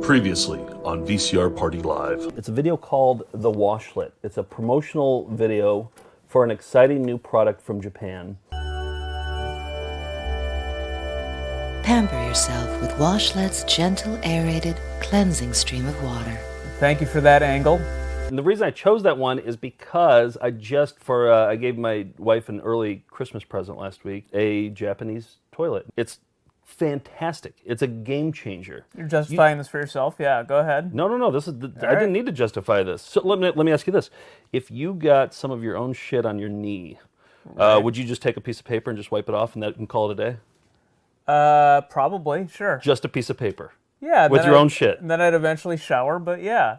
Previously on VCR Party Live. It's a video called The Washlet. It's a promotional video for an exciting new product from Japan. Pamper yourself with Washlet's gentle, aerated, cleansing stream of water. Thank you for that angle. And the reason I chose that one is because I gave my wife an early Christmas present last week, a Japanese toilet. It's fantastic. It's a game changer. You're justifying this for yourself? Yeah, go ahead. No. I didn't need to justify this. So let me ask you this: if you got some of your own shit on your knee, would you just take a piece of paper and just wipe it off and call it a day? Probably, sure. Just a piece of paper. Yeah, with your own shit. And then I'd eventually shower, but yeah.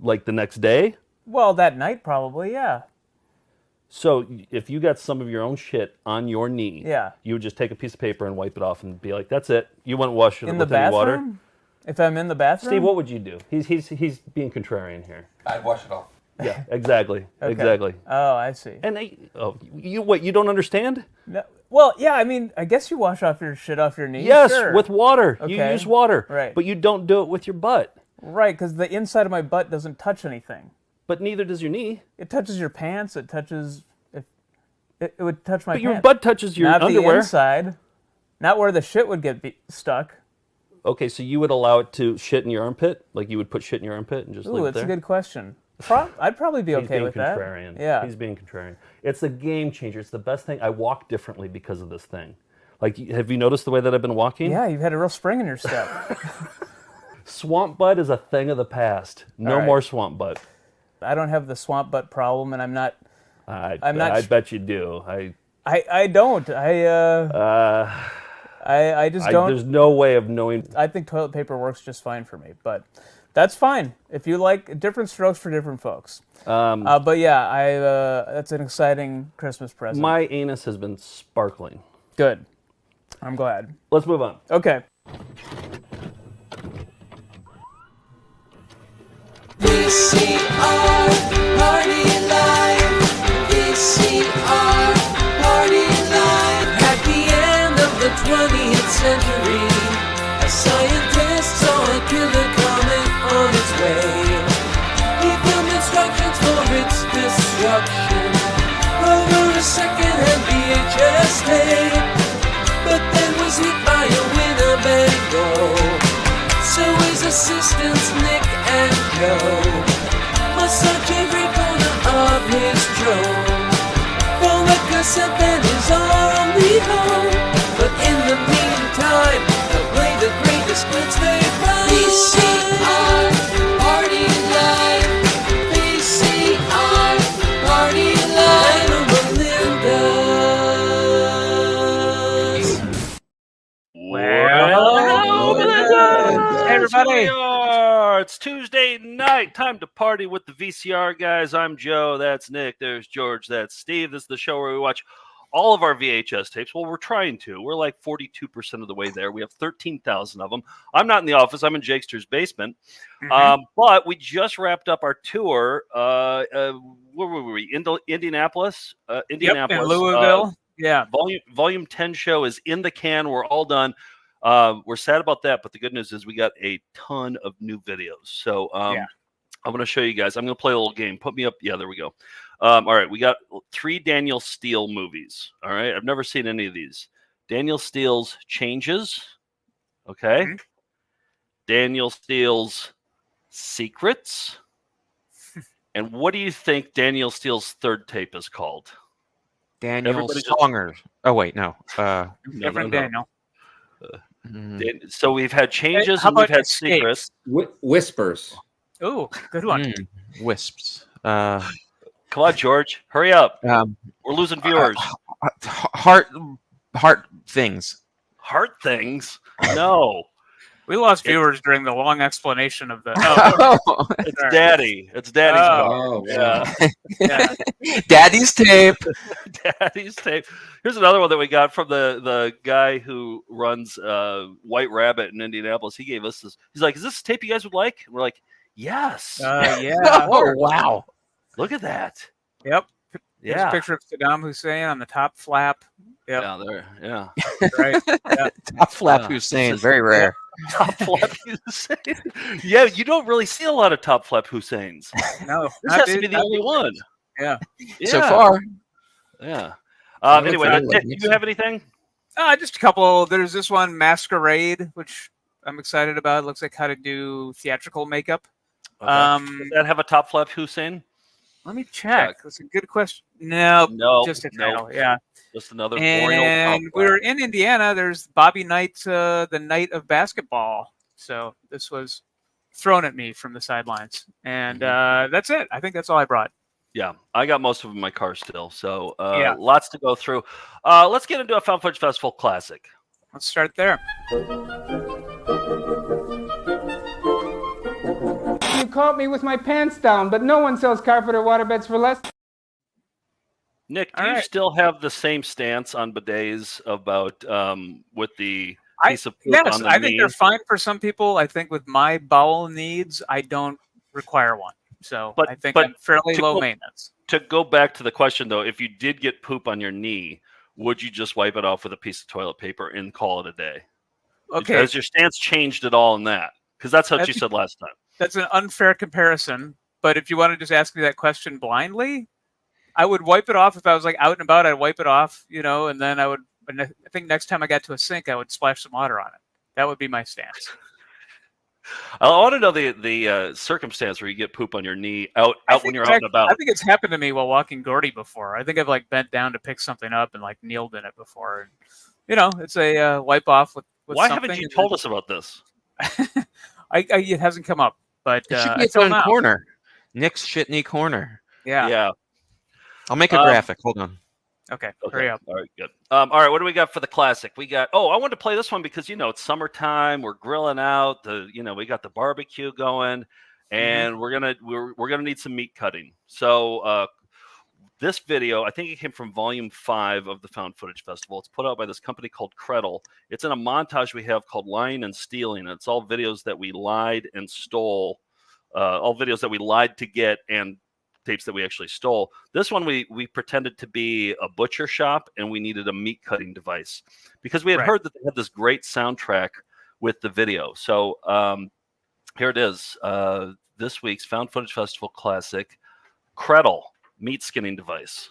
Like the next day? Well, that night probably, yeah. So if you got some of your own shit on your knee, yeah, you would just take a piece of paper and wipe it off and be like, "That's it." You wouldn't wash it with any water. If I'm in the bathroom, Steve, what would you do? He's being contrarian here. I'd wash it off. Yeah, exactly, okay. Exactly. Oh, I see. And you don't understand? No. Well, yeah, I mean, I guess you wash off your shit off your knee. Yes, sure. with water. Okay. You use water, right? But you don't do it with your butt. Right, because the inside of my butt doesn't touch anything. But neither does your knee. It touches your pants. It touches. It would touch my pants. But your butt touches your underwear. Not the inside. Not where the shit would get stuck. Okay, so you would allow it to shit in your armpit? Like you would put shit in your armpit and just leave it there? Ooh, that's a good question. I'd probably be okay with that. He's being contrarian. Yeah. He's being contrarian. It's a game changer. It's the best thing. I walk differently because of this thing. Like, have you noticed the way that I've been walking? Yeah, you've had a real spring in your step. Swamp butt is a thing of the past. No more swamp butt. I don't have the swamp butt problem, and I'm not. I bet you do. I don't. I just don't. There's no way of knowing. I think toilet paper works just fine for me, but that's fine. If you like, different strokes for different folks. But yeah, that's an exciting Christmas present. My anus has been sparkling. Good. I'm glad. Let's move on. Okay. VCR Party Live. VCR Party Live. At the end of the 20th century, a scientist saw a killer comet on its way. He filmed instructions for its destruction over a second-hand VHS tape, but then was hit by a Winnebago. So his assistants Nick and Joe must search every corner of his drone for the cassette that is our only home. But in the meantime, they'll play the greatest hits they find. VCR Party Live. VCR Party Live. Melinda's. Well, hey everybody. It's Tuesday night. Time to party with the VCR guys. I'm Joe. That's Nick. There's George. That's Steve. This is the show where we watch all of our VHS tapes. Well, we're trying to. We're like 42% of the way there. We have 13,000 of them. I'm not in the office. I'm in Jakester's basement. But we just wrapped up our tour. Where were we? Indianapolis? Indianapolis. Yep, in Louisville. Yeah. Volume 10 show is in the can. We're all done. We're sad about that, but the good news is we got a ton of new videos. So I'm going to show you guys. I'm going to play a little game. Put me up. Yeah, there we go. All right, we got 3 Daniel Steele muvies. All right, I've never seen any of these. Daniel Steele's Changes. Okay. Mm-hmm. Daniel Steele's Secrets. And what do you think Daniel Steele's third tape is called? Daniel Songers. Oh, wait, no. Different Daniel. So we've had Changes and we've had Secrets. Whispers. Ooh, good one. Wisps. Come on, George. Hurry up. We're losing viewers. Heart things. Heart things? No. We lost viewers during the long explanation of the. It's Daddy. It's Daddy's. Oh, yeah. Daddy's tape. Daddy's tape. Here's another one that we got from the guy who runs White Rabbit in Indianapolis. He gave us this. He's like, "Is this a tape you guys would like?" And we're like, Yes. Yeah. Oh, wow. Look at that. Yep. There's Yeah. a picture of Saddam Hussein on the top flap. Yep. Yeah, there. Yeah. Right. Yeah. Top flap Yeah. Hussein, very rare. Top flap Hussein. Yeah, you don't really see a lot of top flap Husseins. No. This has to be the only one. Yeah. So far. Yeah. That Anyway, looks do like you have anything? Just a couple. There's this one, Masquerade, which I'm excited about. It looks like how to do theatrical makeup. Okay. Does that have a top flap Hussein? Let me check. That's a good question. No, just a no. title. Yeah. Just another boring old top And flap. we're in Indiana. There's Bobby Knight, the Night of Basketball. So this was thrown at me from the sidelines. And that's it. I think that's all I brought. Yeah, I got most of them in my car still. So Yeah. lots to go through. Let's get into a Found Footage Festival classic. Let's start there. You caught me with my pants down, but no one sells carpet or waterbeds for less. Nick, do All you right. still have the same stance on bidets about with the piece of poop Yes, on the I think knee? they're fine for some people. I think with my bowel needs, I don't require one. So But- I think but I'm fairly to low go- maintenance. To go back to the question, though, if you did get poop on your knee, would you just wipe it off with a piece of toilet paper and call it a day? Okay, Has your stance changed at all in that? Because that's what you That's- said last time. that's an unfair comparison. But if you want to just ask me that question blindly, I would wipe it off if I was like out and about. I'd wipe it off, and then I would. I think next time I got to a sink, I would splash some water on it. That would be my stance. I want to know the circumstance where you get poop on your knee out when you're out and about. I think it's happened to me while walking Gordy before. I think I've like bent down to pick something up and like kneeled in it before. And, it's a wipe off with Why something. haven't you told us about this? It hasn't come up, but It should be I its feel own now. corner. Nick's shitney corner. Yeah. I'll make a graphic. Hold on. Okay. Okay. Hurry up. All right, good. All right, what do we got for the classic? We got. Oh, I wanted to play this one because it's summertime. We're grilling out. We got the barbecue going, and we're gonna need some meat cutting. So this video, I think it came from Volume 5 of the Found Footage Festival. It's put out by this company called Credle. It's in a montage we have called Lying and Stealing. It's all videos that we lied and stole, all videos that we lied to get and tapes that we actually stole. This one we pretended to be a butcher shop and we needed a meat cutting device because we had heard that they had this great soundtrack with the video. So here it is. This week's Found Footage Festival classic, Credle meat skinning device.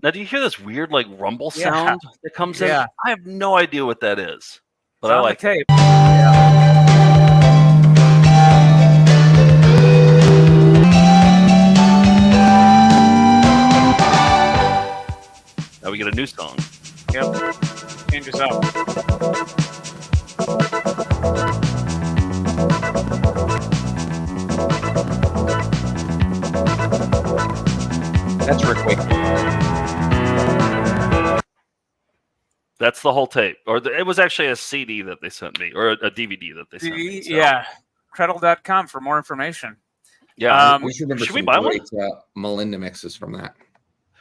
Now, do you hear this weird like rumble sound that comes in? Yeah. I have no idea what that is, but It's I on like the tape. Now we get a new song. Yep. Changes up. That's Rick Wakeman. That's the whole tape, or it was actually a CD that they sent me, or a DVD that they sent me. So. Yeah. Credle.com for more information. Yeah, We should remember Should we some buy one? great Melinda mixes from that.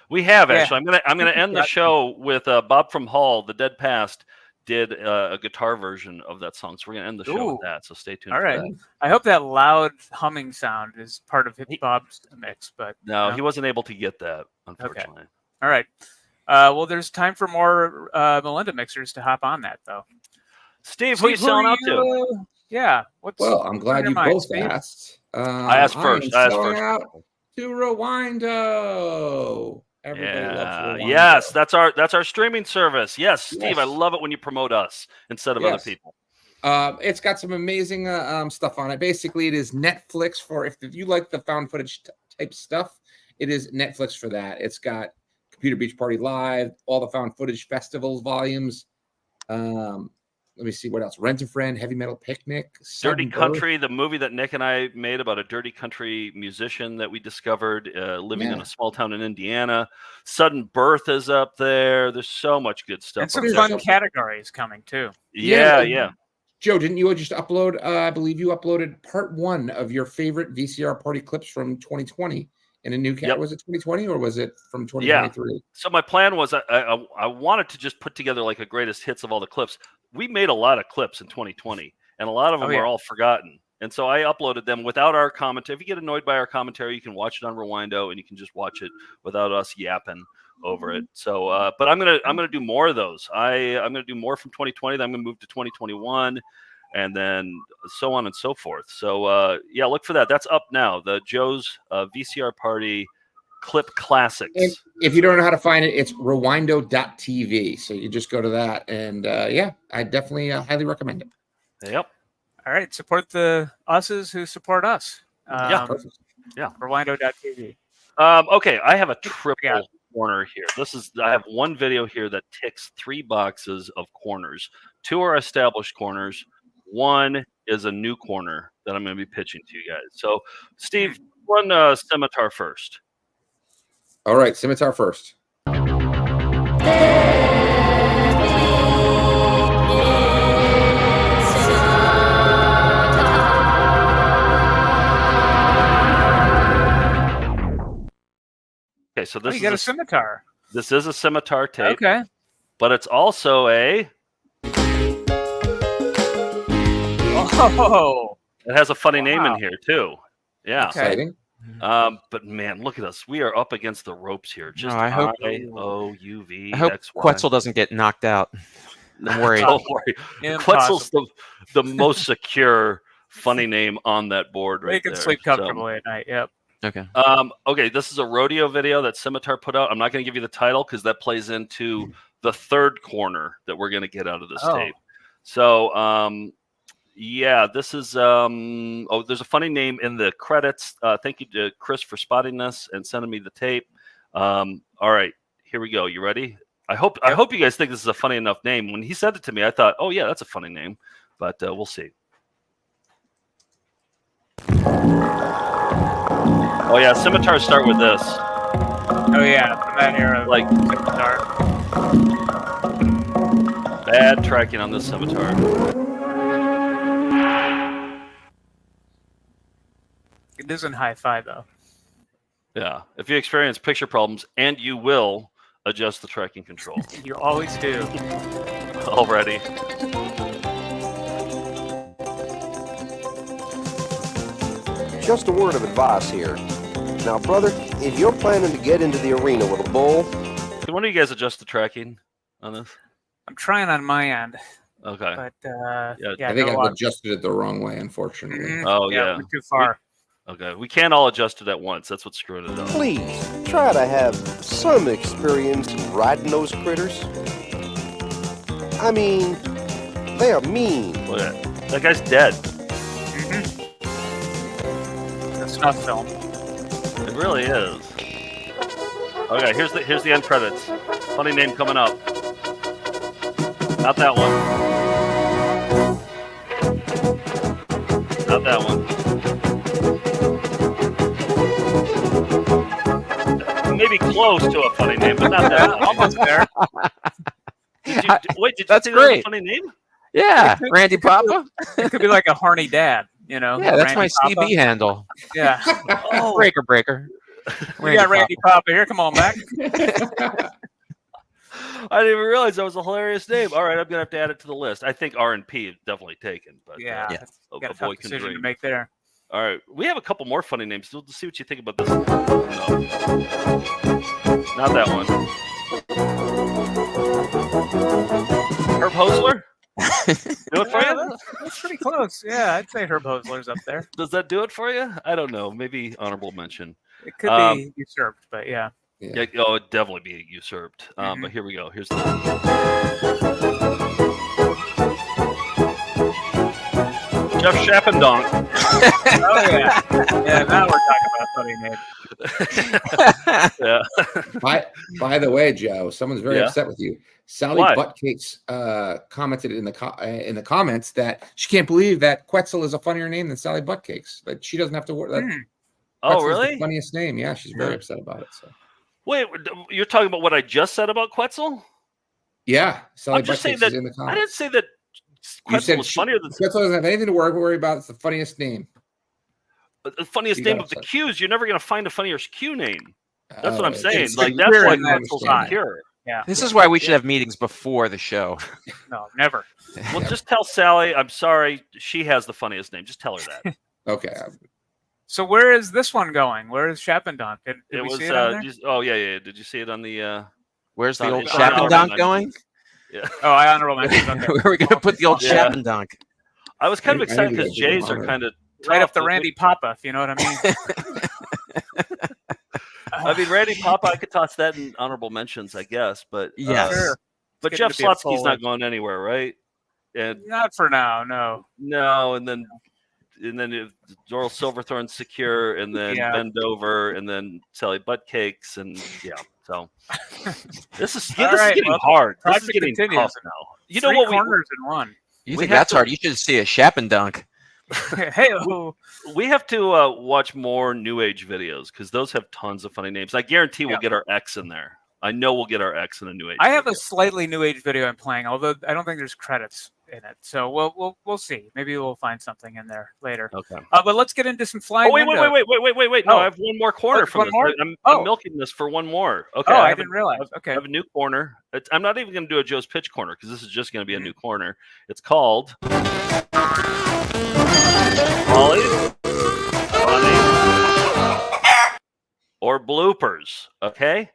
we have Yeah. actually. I'm gonna end the show with Bob from Hall, the Dead Past, did a guitar version of that song, so we're gonna end the show Ooh. with that. So stay tuned. All for right. that. I hope that loud humming sound is part of Hip Bob's mix, but No, he wasn't able to get that, unfortunately. all right. Well, there's time for more Melinda mixers to hop on that, though. Steve, who are you selling out to? Yeah. What's Well, I'm glad your you mind, both Steve? asked. I asked first. I'm I asked selling first. out to Rewindo. Everybody loves Rewindo. Yes, that's our streaming service. Yes, Steve, Yes. I love it when you promote us instead of other Yes. people. It's got some amazing stuff on it. Basically, it is Netflix for if you like the found footage type stuff. It is Netflix for that. It's got Computer Beach Party Live, all the found footage festivals volumes. Let me see what else. Rent a Friend, Heavy Metal Picnic, Dirty Sudden Country, the movie that Nick and I made about a dirty country musician that we discovered living in a small town in Indiana. Sudden Birth is up there. There's so much good stuff. And some up fun there. categories coming too. Yeah. Joe, didn't you just upload? I believe you uploaded part 1 of your favorite VCR party clips from 2020 in a new cat. Was it 2020 or was it from 2023? Yeah. So my plan was I wanted to just put together like a greatest hits of all the clips. We made a lot of clips in 2020, and a lot of them are all forgotten. And so I uploaded them without our commentary. If you get annoyed by our commentary, you can watch it on Rewindo, and you can just watch it without us yapping over it. So, but I'm gonna do more of those. I'm gonna do more from 2020. Then I'm gonna move to 2021, and then so on and so forth. So yeah, look for that. That's up now. The Joe's VCR Party clip classics. And if you don't know how to find it, it's rewindo.tv. So you just go to that, and yeah, I definitely highly recommend it. Yep. All right, support the us's who support us. Yeah. Rewindo.tv. Okay, I have a triple corner here. I have one video here that ticks 3 boxes of corners. 2 are established corners. 1 is a new corner that I'm going to be pitching to you guys. So, Steve, run Scimitar first. All right, Scimitar first. Okay, so this you got a scimitar. This is a scimitar tape. Okay. But it's also a... Oh. It has a funny name in here, too. Yeah. Exciting. But man, look at us. We are up against the ropes here. Just I hope IOUV. I hope Quetzal doesn't get knocked out. I'm worried. Don't worry. Quetzal's the most secure, funny name on that board right there. They can sleep comfortably at night. Yep. Okay. Okay, this is a rodeo video that Scimitar put out. I'm not going to give you the title because that plays into the 3rd corner that we're going to get out of this tape. So, yeah, this is there's a funny name in the credits. Thank you to Chris for spotting this and sending me the tape. All right, here we go. You ready? I hope you guys think this is a funny enough name. When he said it to me, I thought, oh yeah, that's a funny name, but we'll see. Oh yeah, scimitars start with this. Oh yeah, from that era, like scimitar. Bad tracking on this scimitar. It isn't hi-fi though. Yeah, if you experience picture problems, and you will, adjust the tracking control. You always do. Already. Just a word of advice here. Now, brother, if you're planning to get into the arena with a bull... Can one of you guys adjust the tracking on this? I'm trying on my end. Okay. But, I think I've adjusted it the wrong way, unfortunately. Mm-hmm. Oh, yeah. We're too far. Okay. We can't all adjust it at once. That's what's screwing it up. Please, try to have some experience riding those critters. I mean, they are mean. Look at that. That guy's dead. Mm-hmm. The snuff film. It really is. Okay, here's the end credits. Funny name coming up. Not that one. Not that one. Maybe close to a funny name, but not that one. Almost there. Did you think that was a funny name? Yeah, Randy Papa. It could be like a horny dad, you know? Yeah, that's Randy my Papa. CB handle. Yeah. Oh. Breaker. We got Randy Papa here. Come on back. I didn't even realize that was a hilarious name. All right, I'm gonna have to add it to the list. I think R&P is definitely taken, but yeah, a got a boy tough can decision dream. to make there. All right, we have a couple more funny names. We'll see what you think about this. No. Not that one. Herb Hosler? Do it for you? That's pretty close. Yeah, I'd say Herb Hosler's up there. Does that do it for you? I don't know. Maybe honorable mention. It could be usurped, but yeah. Yeah, oh, it'd definitely be usurped. But here we go. Here's the Jeff Shappendonk. Oh yeah, yeah. Now we're talking about funny name. Yeah. By the way, Joe, someone's very upset with you. Sally Why? Buttcakes commented in the comments that she can't believe that Quetzal is a funnier name than Sally Buttcakes. That she doesn't have to work. Oh, really? The funniest name. Yeah, she's very upset about it. So. Wait, you're talking about what I just said about Quetzal? Yeah, Sally I'm just saying Buttcakes that is in the comments. I didn't say that Quetzal was funnier than Quetzal doesn't have anything to worry about. It's the funniest name. the funniest You name got of the upset. Qs. You're never going to find a funnier Q name. That's what I'm it's- saying. it's Like secure that's why and Quetzal's understand. secure. Yeah. This is why we should have meetings before the show. No, never. Well, just tell Sally, I'm sorry, she has the funniest name. Just tell her that. Okay. So where is this one going? Where is Shapendonk? Did It we was see it on there? oh yeah. Did you see it on the Where's the Sorry, old it's on our Shapendonk menu. going? Yeah. Oh, I honorable mention. Okay. Where are we going to put the old Yeah. Shapendonk? I was kind of I excited need to because go do Jays are mine. kind of Right up the Randy Papa, if you know what I mean. I mean, Randy Papa, I could toss that in honorable mentions, I guess. But Yes. Sure. but It's Jeff getting to be a Slutsky's not forward. going anywhere, right? And Not for now, no. no, and then if Doral Silverthorne's secure, and then Yeah. Bend Over, and then Sally Buttcakes, and yeah. So this is All this right, is getting well, hard. This is project getting continues. tough now. You know Three what? corners in one. You We think have that's to- hard? You should see a Shapendonk. Hey, We have to watch more New Age videos because those have tons of funny names. I guarantee we'll get our X in there. I know we'll get our X in a New Age. I have a video. slightly new age video I'm playing, although I don't think there's credits in it. So we'll see. Maybe we'll find something in there later. Okay. But let's get into some flying. Oh wait! windows. No, Oh. I have one more corner Oh, from one this. more? I'm Oh. milking this for one more. Okay. Oh, I have didn't realize. I Okay. have a new corner. I'm not even going to do a Joe's Pitch corner because this is just going to be a new corner. It's called Follie Funny or Bloopers. Okay.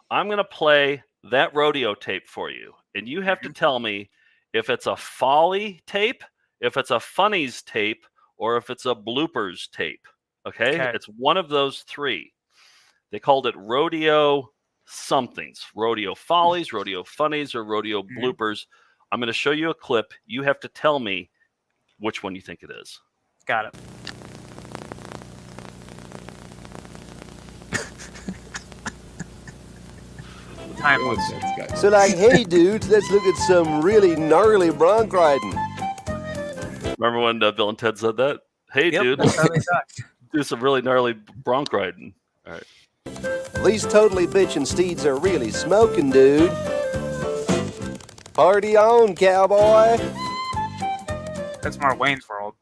I'm going to play that rodeo tape for you, and you have to tell me if it's a Follie tape, if it's a Funnies tape, or if it's a Bloopers tape. Okay? It's one of those three. They called it rodeo somethings: rodeo follies, rodeo funnies, or rodeo bloopers. I'm going to show you a clip. You have to tell me which one you think it is. Got it. Time was. So like, hey dudes, let's look at some really gnarly bronc riding. Remember when Bill and Ted said that? Hey, Yep, dude, that's how they talk. do some really gnarly bronc riding. All right. These totally bitchin' steeds are really smoking, dude. Party on, cowboy. That's more Wayne's World.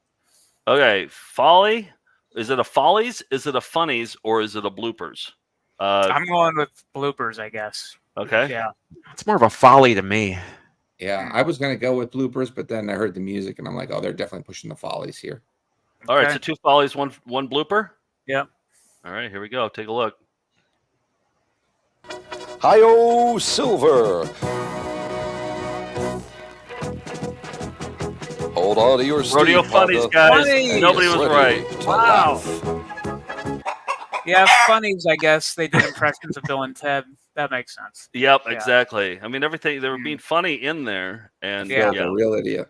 Okay, Follie. Is it a Follies? Is it a Funnies? Or is it a Bloopers? I'm going with bloopers, I guess. Okay. Yeah. It's more of a folly to me. Yeah, I was gonna go with bloopers, but then I heard the music and I'm like, oh, they're definitely pushing the follies here. All right. Okay. So 2 Follies, one blooper. Yep. All right. Here we go. Take a look. Hi-yo, Silver. Hold on to your Rodeo steed, Funnies, Papa. guys. Funnies. Nobody was Ready right. to Wow. laugh. Yeah, funnies, I guess. They did impressions of Bill and Ted. That makes sense. Yep, Yeah. exactly. I mean, everything, they were being funny in there. And Yeah. Yeah, a real idiot.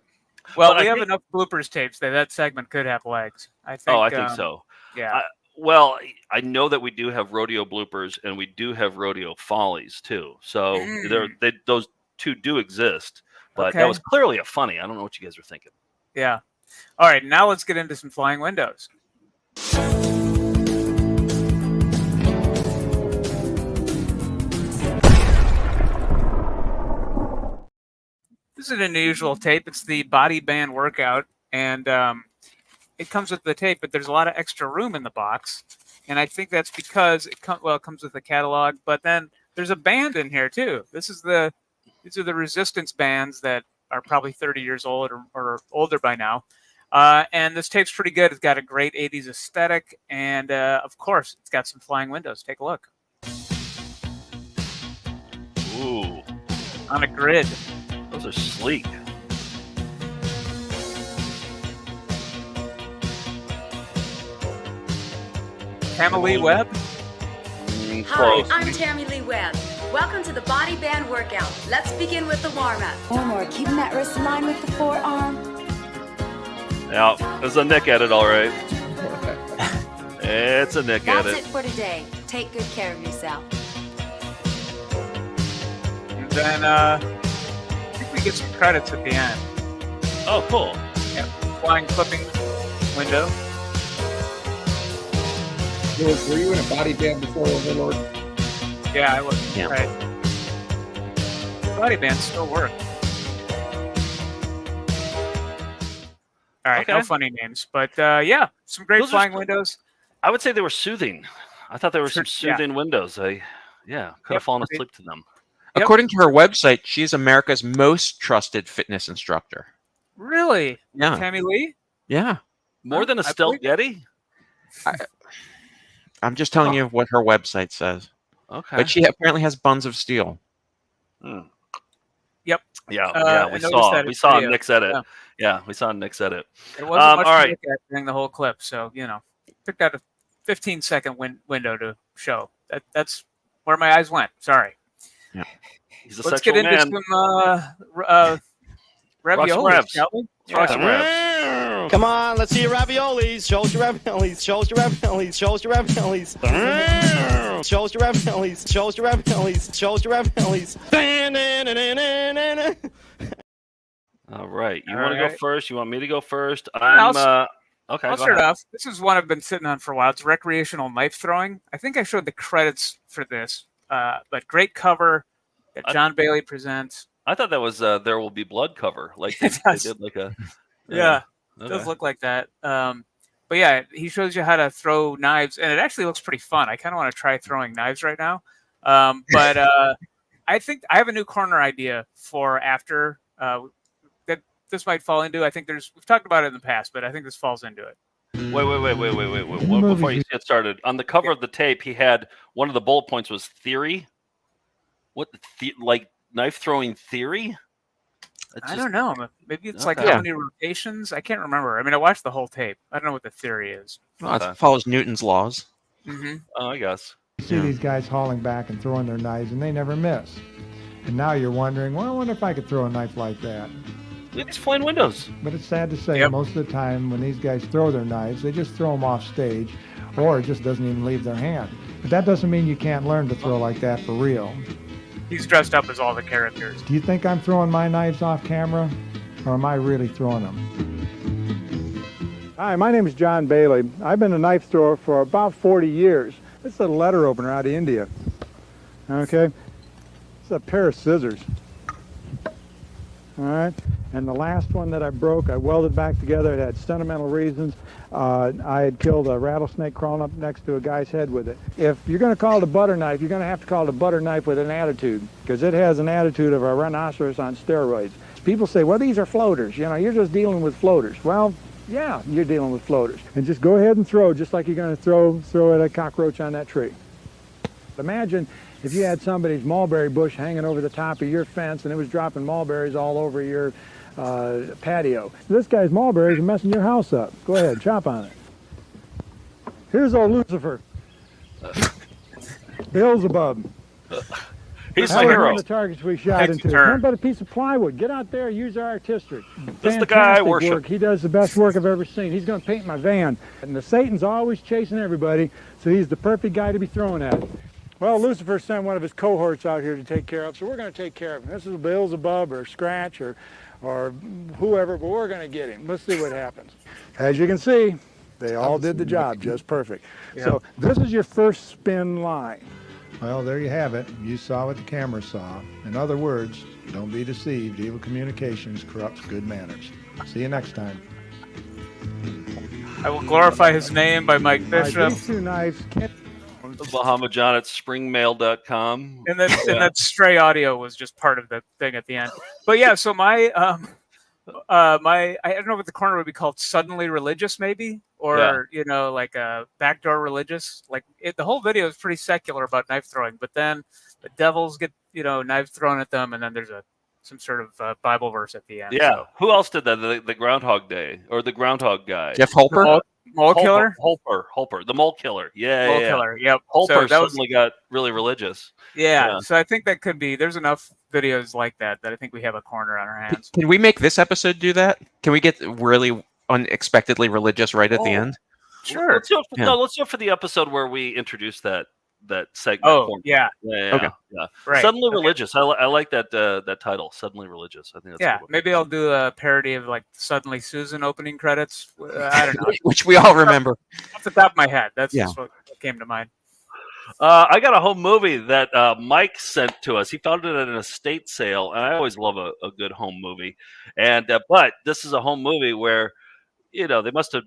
Well, But we I have think- enough bloopers tapes that segment could have legs. I think. Oh, I think so. Yeah. Well, I know that we do have rodeo bloopers and we do have rodeo follies too. So those two do exist. But that Okay. was clearly a funny. I don't know what you guys are thinking. Yeah. All right, now let's get into some flying windows. This is an unusual tape. It's the body band workout, and it comes with the tape, but there's a lot of extra room in the box, and I think that's because it comes with a catalog, but then there's a band in here too. These are the resistance bands that are probably 30 years old or older by now. And this tape's pretty good. It's got a great 80s aesthetic, and of course, it's got some flying windows. Take a look. Ooh, On a grid. those are sleek. Tammy Lee Webb. Close. Hi, I'm Tammy Lee Webb. Welcome to the body band workout. Let's begin with the warm-up. One more, keeping that wrist in line with the forearm. Yeah, there's a nick at it, all right. It's a nick at That's it. it for today. Take good care of yourself. And then I think we get some credits at the end. Oh, cool. Yeah, flying clipping window. Were you in a body band before Overlord? Yeah, I was. Yeah. Right. Body bands still work. All right, no Okay. funny names, but yeah, some great Those are flying still- windows. I would say they were soothing. I thought there were some Sure, yeah. soothing windows. I could Yep. have fallen asleep to them. Yep. According to her website, she's America's most trusted fitness instructor. Really? Yeah. Tammy Lee? Yeah. More than a I stealth believe- Yeti? I'm just telling you what her website says. Okay. But she apparently has buns of steel. Hmm. Yep. Yeah, I we noticed saw that we in saw video. Nick's edit. Yeah. Yeah, we saw Nick's edit. It wasn't much all to right. look at during the whole clip, so picked out a 15-second window to show. That's where my eyes went. Sorry. He's a Let's sexual get into man. some ravioli, revs. shall we? Rock some revs. Come on, let's see your raviolis. Show us your raviolis. Show us your raviolis. Show us your raviolis. Show us your raviolis. Show us your raviolis. Show us your raviolis. All right. You All want to go right. first? You want me to go first? I'll I'm okay. I'll go start ahead. off. This is one I've been sitting on for a while. It's recreational knife throwing. I think I showed the credits for this, but great cover that John Bailey presents. I thought that was There Will Be Blood cover. Like they does. did like a Yeah, it okay. does look like that. But yeah, he shows you how to throw knives, and it actually looks pretty fun. I kind of want to try throwing knives right now. But I think I have a new corner idea for after that this might fall into. I think we've talked about it in the past, but I think this falls into it. Wait. Before you get started, on the cover of the tape, he had one of the bullet points was theory. What like knife throwing theory? I don't know. Maybe it's like Okay. how many rotations? I can't remember. I mean, I watched the whole tape. I don't know what the theory is. Well, it follows Newton's laws. Mm-hmm. Oh, I guess. You see these guys hauling back and throwing their knives, and they never miss. And now you're wondering, well, I wonder if I could throw a knife like that. Look at these flying windows. But it's sad to say, most of the time when these guys throw their knives, they just throw them off stage, or it just doesn't even leave their hand. But that doesn't mean you can't learn to throw like that for real. He's dressed up as all the characters. Do you think I'm throwing my knives off camera, or am I really throwing them? Hi, my name is John Bailey. I've been a knife thrower for about 40 years. This is a letter opener out of India. Okay? It's a pair of scissors. All right? And the last one that I broke, I welded back together. It had sentimental reasons. I had killed a rattlesnake crawling up next to a guy's head with it. If you're going to call it a butter knife, you're going to have to call it a butter knife with an attitude, because it has an attitude of a rhinoceros on steroids. People say, well, these are floaters. You're just dealing with floaters. Well, yeah, you're dealing with floaters. And just go ahead and throw, just like you're going to throw at a cockroach on that tree. Imagine if you had somebody's mulberry bush hanging over the top of your fence and it was dropping mulberries all over your patio. This guy's mulberries are messing your house up. Go ahead, chop on it. Here's old Lucifer. Beelzebub. He's That my was hero. one of the targets we shot Takes a into. turn. Nothing but a piece of plywood. Get out there, use our artistry. This is the guy I Fantastic worship. work. He does the best work I've ever seen. He's going to paint my van. And the Satan's always chasing everybody, so he's the perfect guy to be throwing at. Well, Lucifer sent one of his cohorts out here to take care of, so we're going to take care of him. This is Beelzebub or Scratch or whoever, but we're going to get him. Let's see what happens. As you can see, they all did the job just perfect. Yeah. So this is your first spin line. Well, there you have it. You saw what the camera saw. In other words, don't be deceived. Evil communications corrupts good manners. See you next time. I will glorify his name by Mike All right, Bishop. these two knives can't... Bahama John at springmail.com. And that stray audio was just part of the thing at the end. But yeah, so my I don't know what the corner would be called, suddenly religious maybe, or like a backdoor religious. Like the whole video is pretty secular about knife throwing, but then the devils get knives thrown at them, and then there's some sort of Bible verse at the end. Yeah. So. Who else did that? The Groundhog Day or the Groundhog guy? Jeff Holper? Mole killer? Holper. The mole killer. Yeah. Mole killer. Yep. Holper So that was- suddenly got really religious. Yeah. So I think that could be. There's enough videos like that I think we have a corner on our hands. Can we make this episode do that? Can we get really unexpectedly religious right at the end? Sure. Let's do it for the episode where we introduce that segment. Oh, form. yeah. Yeah. Okay. Yeah. Right. Suddenly Religious. I like that title. Suddenly Religious. I think that's a Yeah, good one. maybe I'll do a parody of like Suddenly Susan opening credits. I don't know. Which we all remember. Off the top of my head, that's Yeah. just what came to mind. I got a home movie that Mike sent to us. He found it at an estate sale, and I always love a good home movie. And but this is a home movie where, they must have.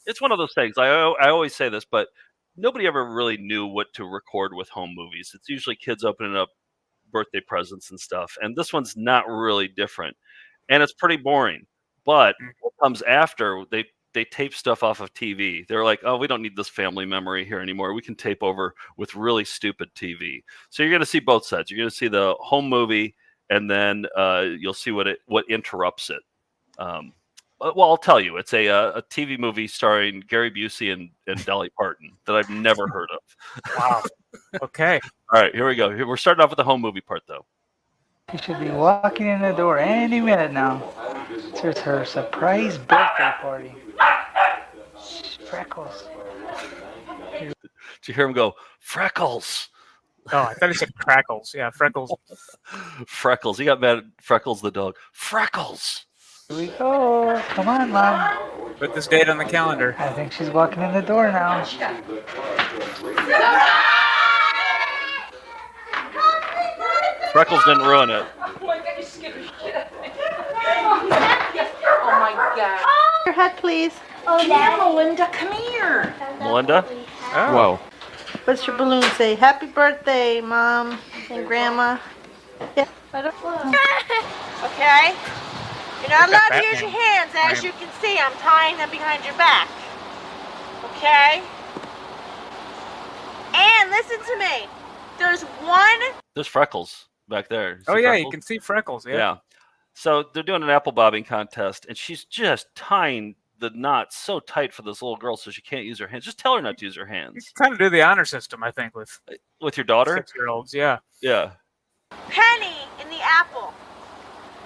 It's one of those things. I always say this, but nobody ever really knew what to record with home movies. It's usually kids opening up birthday presents and stuff. And this one's not really different, and it's pretty boring. But what comes after, they tape stuff off of TV. They're like, oh, we don't need this family memory here anymore. We can tape over with really stupid TV. So you're going to see both sides. You're going to see the home movie, and then you'll see what interrupts it. Well, I'll tell you, it's a TV movie starring Gary Busey and Dolly Parton that I've never heard of. Wow. Okay. All right, here we go. We're starting off with the home movie part, though. She should be walking in the door any minute now. It's her surprise birthday party. Freckles. Did you hear him go, Freckles? Oh, I thought he said Crackles. Yeah, Freckles. Freckles. He got mad at Freckles the dog. Freckles! Here we go. Come on, Mom. Put this date on the calendar. I think she's walking in the door now. Freckles didn't ruin it. Oh my God, you scared the shit out of me. Oh my God. Your head, please. Oh, yeah, Melinda, come here. Melinda? Oh. Whoa. What's your balloon say? Happy birthday, Mom and Grandma. Yeah. Okay. You're not allowed to use your hands. As you can see, I'm tying them behind your back. Okay? And listen to me. There's Freckles back there. Oh, yeah, Freckles? you can see Freckles. Yeah. So they're doing an apple bobbing contest, and she's just tying the knot so tight for this little girl so she can't use her hands. Just tell her not to use her hands. You kind of do the honor system, I think, with your daughter? 6-year-olds, yeah. Yeah. penny in the apple.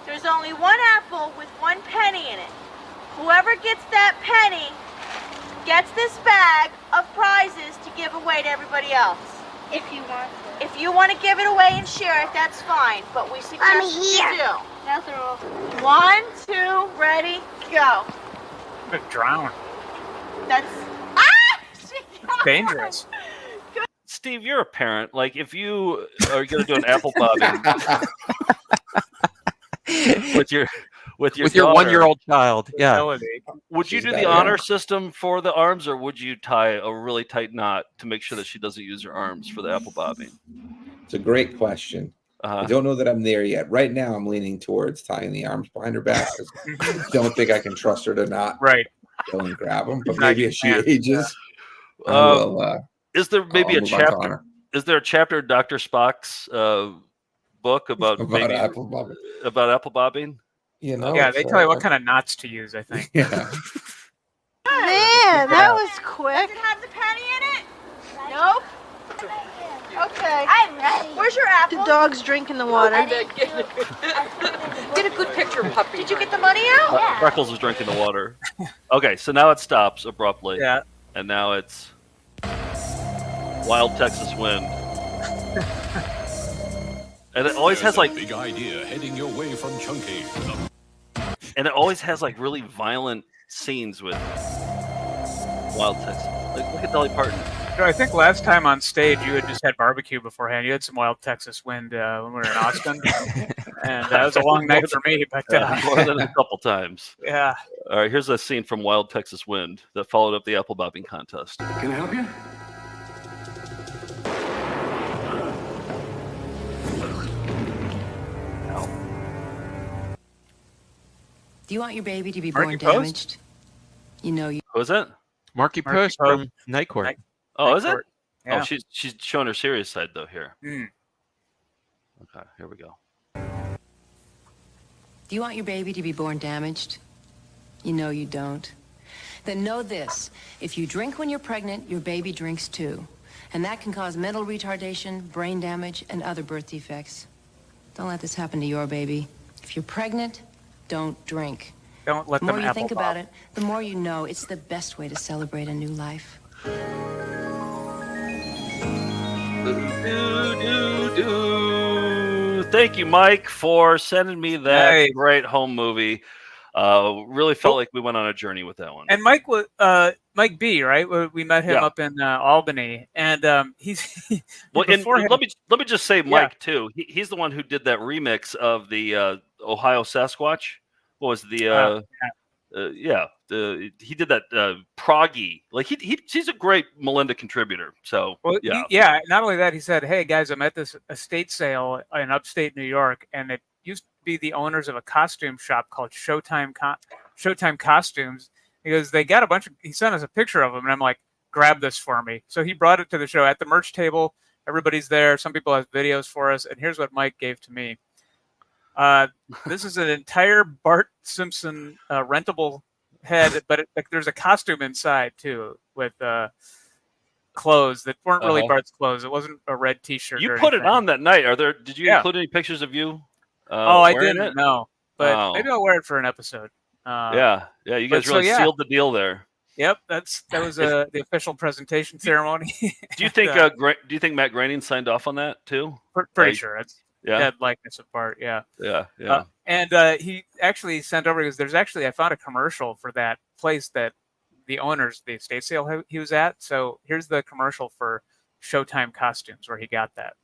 There's only one apple with one penny in it. Whoever gets that penny gets this bag of prizes to give away to everybody else. If you want to. If you want to give it away and share it, that's fine. But we suggest you do. That's the rule. 1, 2, ready, go. I'm going to drown. That's dangerous. Steve, you're a parent. Like, if you are going to do an apple bobbing with your daughter, 1-year-old child, yeah. Would you do the honor system for the arms, or would you tie a really tight knot to make sure that she doesn't use her arms for the apple bobbing? It's a great question. I don't know that I'm there yet. Right now, I'm leaning towards tying the arms behind her back. I don't think I can trust her to not go and grab them. But maybe as she ages, is there maybe a chapter? Is there a chapter in Dr. Spock's book about apple bobbing? You know, yeah, they tell you what kind of knots to use, I think. Yeah. Man, that was quick. Does it have the penny in it? Nope. Okay. I'm ready. Where's your apple? The dog's drinking the water. Get a good picture, puppy. Did you get the money out? Freckles is drinking the water. Okay, so now it stops abruptly. Yeah. And now it's Wild Texas Wind. And it always has like big idea heading your way from Chunky. And it always has like really violent scenes with Wild Texas. Like, look at Dolly Parton. You know, I think last time on stage you had just had barbecue beforehand. You had some Wild Texas Wind when we were in Austin, and that was a long night for me. But more than a couple times. Yeah. All right, here's a scene from Wild Texas Wind that followed up the apple bobbing contest. Can I help you? Do you want your baby to be born Marky Post? damaged? You know you. Who is it? Marky Post from Night Court. Oh, is it? Yeah. Oh, she's showing her serious side though here. Mm. Okay, here we go. Do you want your baby to be born damaged? You know you don't. Then know this. If you drink when you're pregnant, your baby drinks too. And that can cause mental retardation, brain damage, and other birth defects. Don't let this happen to your baby. If you're pregnant, don't drink. Don't let the them more you apple think bob. about it, the more you know it's the best way to celebrate a new life. Thank you, Mike, for sending me that great home movie. Really felt like we went on a journey with that one. And Mike was Mike B, right? We met him up in Albany, and he's well. And let me just say, Mike too. He's the one who did that remix of the Ohio Sasquatch. What was the? He did that proggy. Like he's a great Melinda contributor. So Not only that, he said, "Hey guys, I'm at this estate sale in upstate New York, and it used to be the owners of a costume shop called Showtime Costumes." He goes, "They got a bunch of." He sent us a picture of them, and I'm like, "Grab this for me." So he brought it to the show at the merch table. Everybody's there. Some people have videos for us, and here's what Mike gave to me. This is an entire Bart Simpson rentable head, but there's a costume inside too with clothes that weren't really Bart's clothes. It wasn't a red T-shirt. You put it on that night. Did you include any pictures of you? I didn't. No, but maybe I'll wear it for an episode. You guys really sealed the deal there. Yep, that was the official presentation ceremony. Do you think Matt Groening signed off on that too? Pretty sure. That likeness of Bart, and he actually sent over because I found a commercial for that place that the owners, the estate sale he was at. So here's the commercial for Showtime Costumes where he got that.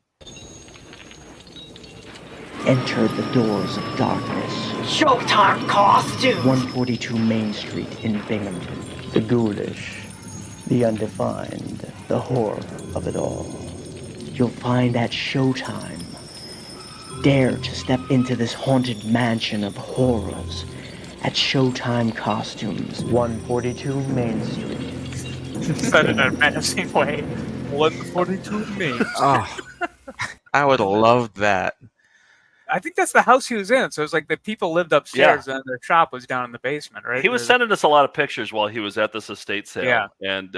Enter the doors of darkness. Showtime Costumes! 142 Main Street in Binghamton. The ghoulish, the undefined, the horror of it all. You'll find at Showtime. Dare to step into this haunted mansion of horrors at Showtime Costumes, 142 Main Street. Said it in a menacing way. 142 Main Street. Oh, I would have loved that. I think that's the house he was in. So it was like the people lived upstairs and their shop was down in the basement, right? He was sending us a lot of pictures while he was at this estate sale. Yeah. And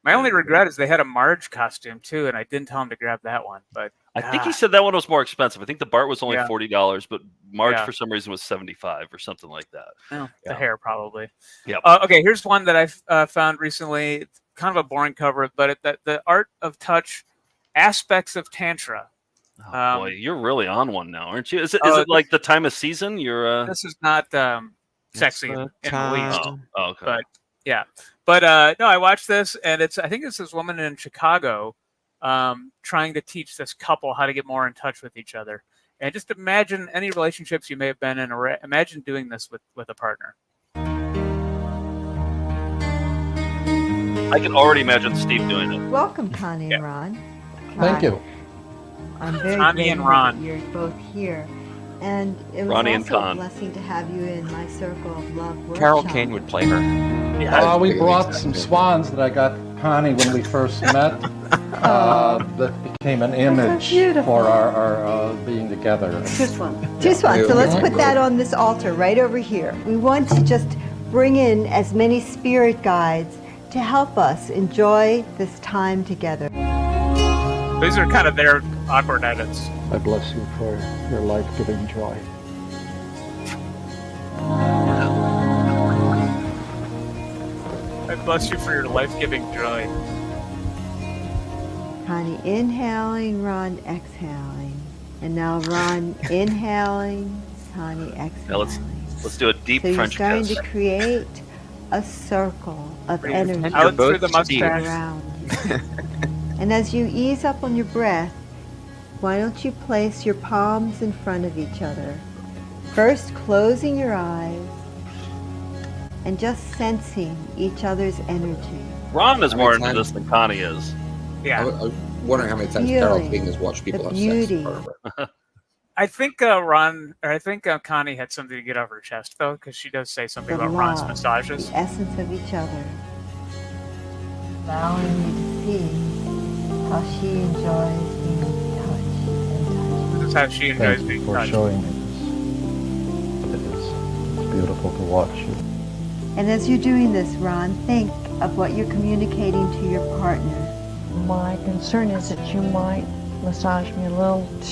my only regret is they had a Marge costume too, and I didn't tell him to grab that one. But I think he said that one was more expensive. I think the Bart was only $40, but Marge for some reason was $75 or something like that. Oh, the hair probably. Yeah. Okay, here's one that I found recently. It's kind of a boring cover, but the art of touch, aspects of tantra. Oh, boy, you're really on one now, aren't you? Is it like the time of season? This is not sexy in the least. Oh, okay. But no, I watched this, and I think it's this woman in Chicago trying to teach this couple how to get more in touch with each other. And just imagine any relationships you may have been in, or imagine doing this with a partner. I can already imagine Steve doing it. Welcome, Connie and Ron. Thank you. I'm very Connie and grateful Ron. that you're both here. And it was Ronnie and also a Con. blessing to have you in my circle of love workshop. Carol Kane would play her. We brought some swans that I got Connie when we first met. That became an image for our being together. Two swans. So let's put that on this altar right over here. We want to just bring in as many spirit guides to help us enjoy this time together. These are kind of their awkward edits. I bless you for your life-giving joy. I bless you for your life-giving joy. Connie inhaling, Ron exhaling. And now Ron inhaling, Connie exhaling. Now let's do a deep French So you're kiss. going to create a circle of energy Out through the mustache. around you. And as you ease up on your breath, why don't you place your palms in front of each other? First, closing your eyes and just sensing each other's energy. Ron is more into this than Connie is. Yeah. I was wondering how many times Carol King has watched people have beauty. sex. I think Connie had something to get off her chest though, because she does say something The about Ron's love, massages. the essence of each other. Allowing you to see how she enjoys being touched. This is how she enjoys being for touched. showing me this. It's beautiful to watch you. And as you're doing this, Ron, think of what you're communicating to your partner. My concern is that you might massage me a little with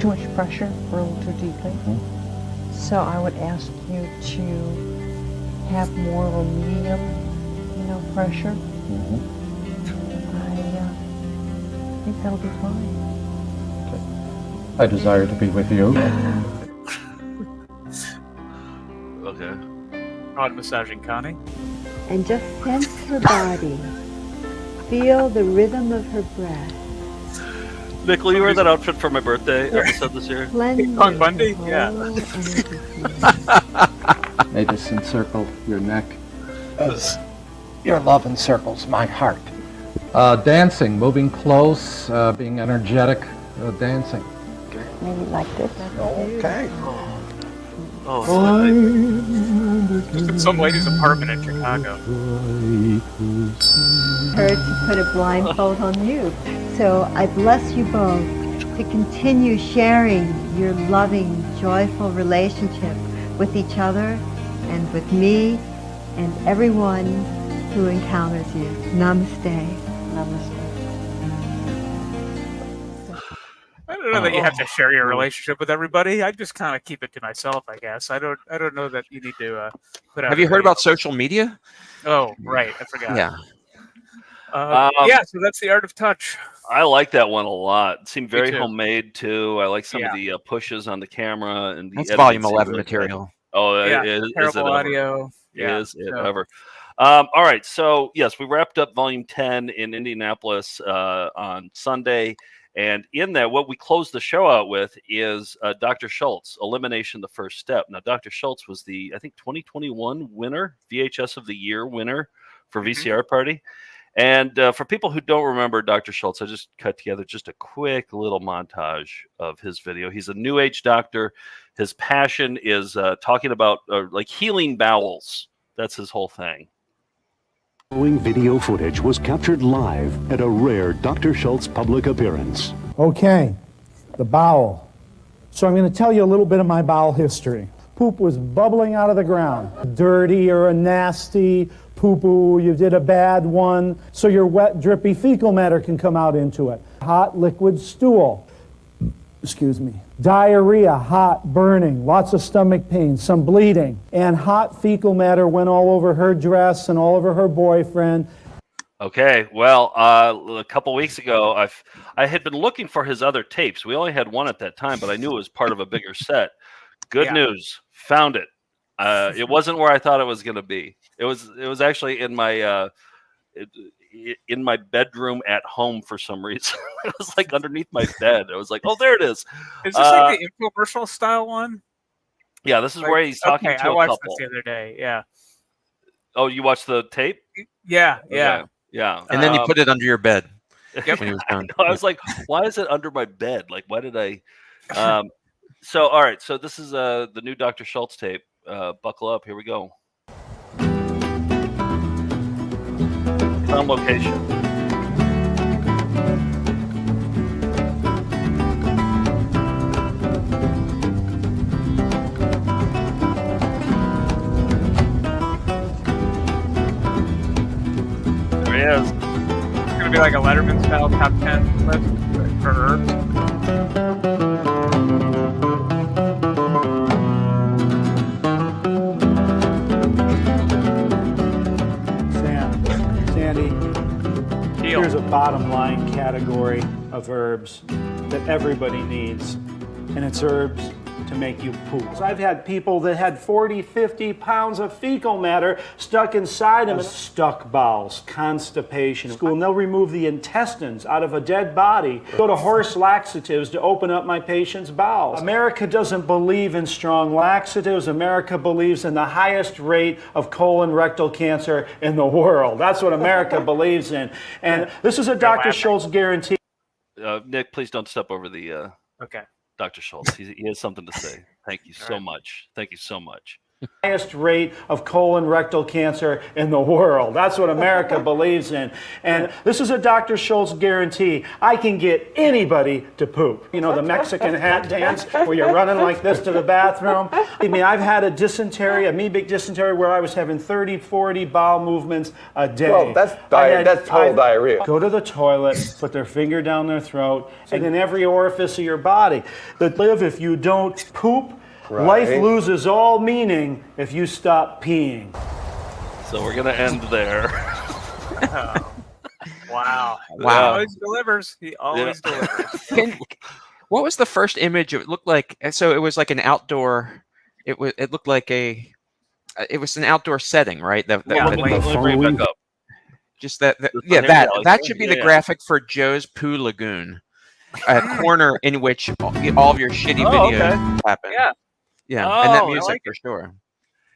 too much pressure or a little too deeply. Mm-hmm. So I would ask you to have more of a medium, pressure. Mm-hmm. think that'll be fine. I desire to be with you. Okay. On massaging Connie. And just sense her body. Feel the rhythm of her breath. Nick, will you wear that outfit for my birthday episode this year? Kong Bundy? Yeah. May this encircle your neck. As your love encircles my heart. Dancing, moving close, being energetic, dancing. Maybe like this. Okay. Just in some lady's apartment in Chicago. Her to put a blindfold on you. So I bless you both to continue sharing your loving, joyful relationship with each other and with me and everyone who encounters you. Namaste. Namaste. I don't know that you have to share your relationship with everybody. I just kind of keep it to myself, I guess. I don't know that you need to put out. Have you heard about social media? Oh, right. I forgot. Yeah. Yeah, so that's the art of touch. I like that one a lot. It seemed very too. homemade too. I like some of the pushes on the camera and the That's editing volume seemed 11 really material. good. Oh, Yeah, is it terrible ever? audio. Yeah, Is it so- ever? All right, so yes, we wrapped up volume 10 in Indianapolis on Sunday. And in that, what we closed the show out with is Dr. Schultz, Elimination, the First Step. Now, Dr. Schultz was the, I think, 2021 winner, VHS of the Year winner for VCR Party. And for people who don't remember Dr. Schultz, I just cut together just a quick little montage of his video. He's a New Age doctor. His passion is talking about like healing bowels. That's his whole thing. Following video footage was captured live at a rare Dr. Schultz public appearance. Okay, the bowel. So I'm going to tell you a little bit of my bowel history. Poop was bubbling out of the ground. Dirty or a nasty poo-poo, you did a bad one, so your wet, drippy fecal matter can come out into it. Hot liquid stool. Excuse me. Diarrhea, hot, burning, lots of stomach pain, some bleeding, and hot fecal matter went all over her dress and all over her boyfriend. Okay, well, a couple weeks ago, I had been looking for his other tapes. We only had one at that time, but I knew it was part of a bigger set. Good news, found it. It wasn't where I thought it was going to be. It was actually in my bedroom at home for some reason. It was like underneath my bed. I was like, oh, there it is. Is this like the infomercial style one? Yeah, this is where he's talking to I a watched couple. this the other day. Yeah. Oh, you watched the tape? Yeah, Okay. yeah. Yeah. And then you put it under your bed. Yep. When he was done. I was like, why is it under my bed? Like, why did I? So, all right. So this is the new Dr. Schultz tape. Buckle up. Here we go. On location. There he is. It's going to be like a Letterman style top 10 list for herbs. Sandy, here's a bottom line category of herbs that everybody needs, and it's herbs to make you poop. So I've had people that had 40, 50 pounds of fecal matter stuck inside them, stuck bowels, constipation. And they'll remove the intestines out of a dead body. Go to horse laxatives to open up my patient's bowels. America doesn't believe in strong laxatives. America believes in the highest rate of colon rectal cancer in the world. That's what America believes in. And this is a Dr. Schultz guarantee. Nick, please don't step over the Okay. Dr. Schultz. He has something to say. Thank you so much. Thank you so much. Highest rate of colon rectal cancer in the world. That's what America believes in. And this is a Dr. Schultz guarantee. I can get anybody to poop. You know, the Mexican hat dance where you're running like this to the bathroom. I mean, I've had a dysentery, amoebic dysentery, where I was having 30, 40 bowel movements a day. Well, that's total diarrhea. Go to the toilet, put their finger down their throat, and in every orifice of your body. That live if you don't poop. Right. Life loses all meaning if you stop peeing. So we're going to end there. Wow. Wow. He always delivers. He always delivers. What was the first image? It looked like, so it was like an outdoor. It looked like it was an outdoor setting, right? Let me bring it back up. Just that that should be the graphic for Joe's Poo Lagoon, a corner in which all of your shitty videos happen. Yeah, and that music for sure,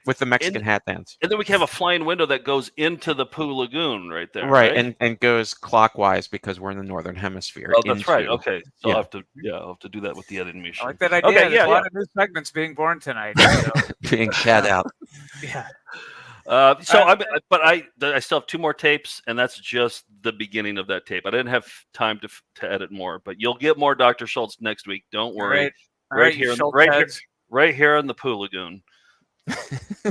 with the Mexican hat dance. And then we can have a flying window that goes into the Poo Lagoon right there. Right, and goes clockwise because we're in the northern hemisphere. Oh, that's right. Okay, so I'll have to do that with the editing machine. I like that idea. Okay, There's a lot of new segments being born tonight. So. Being shat out. Yeah. I still have 2 more tapes, and that's just the beginning of that tape. I didn't have time to edit more, but you'll get more Dr. Schultz next week. Don't worry. Right here in the Poo Lagoon.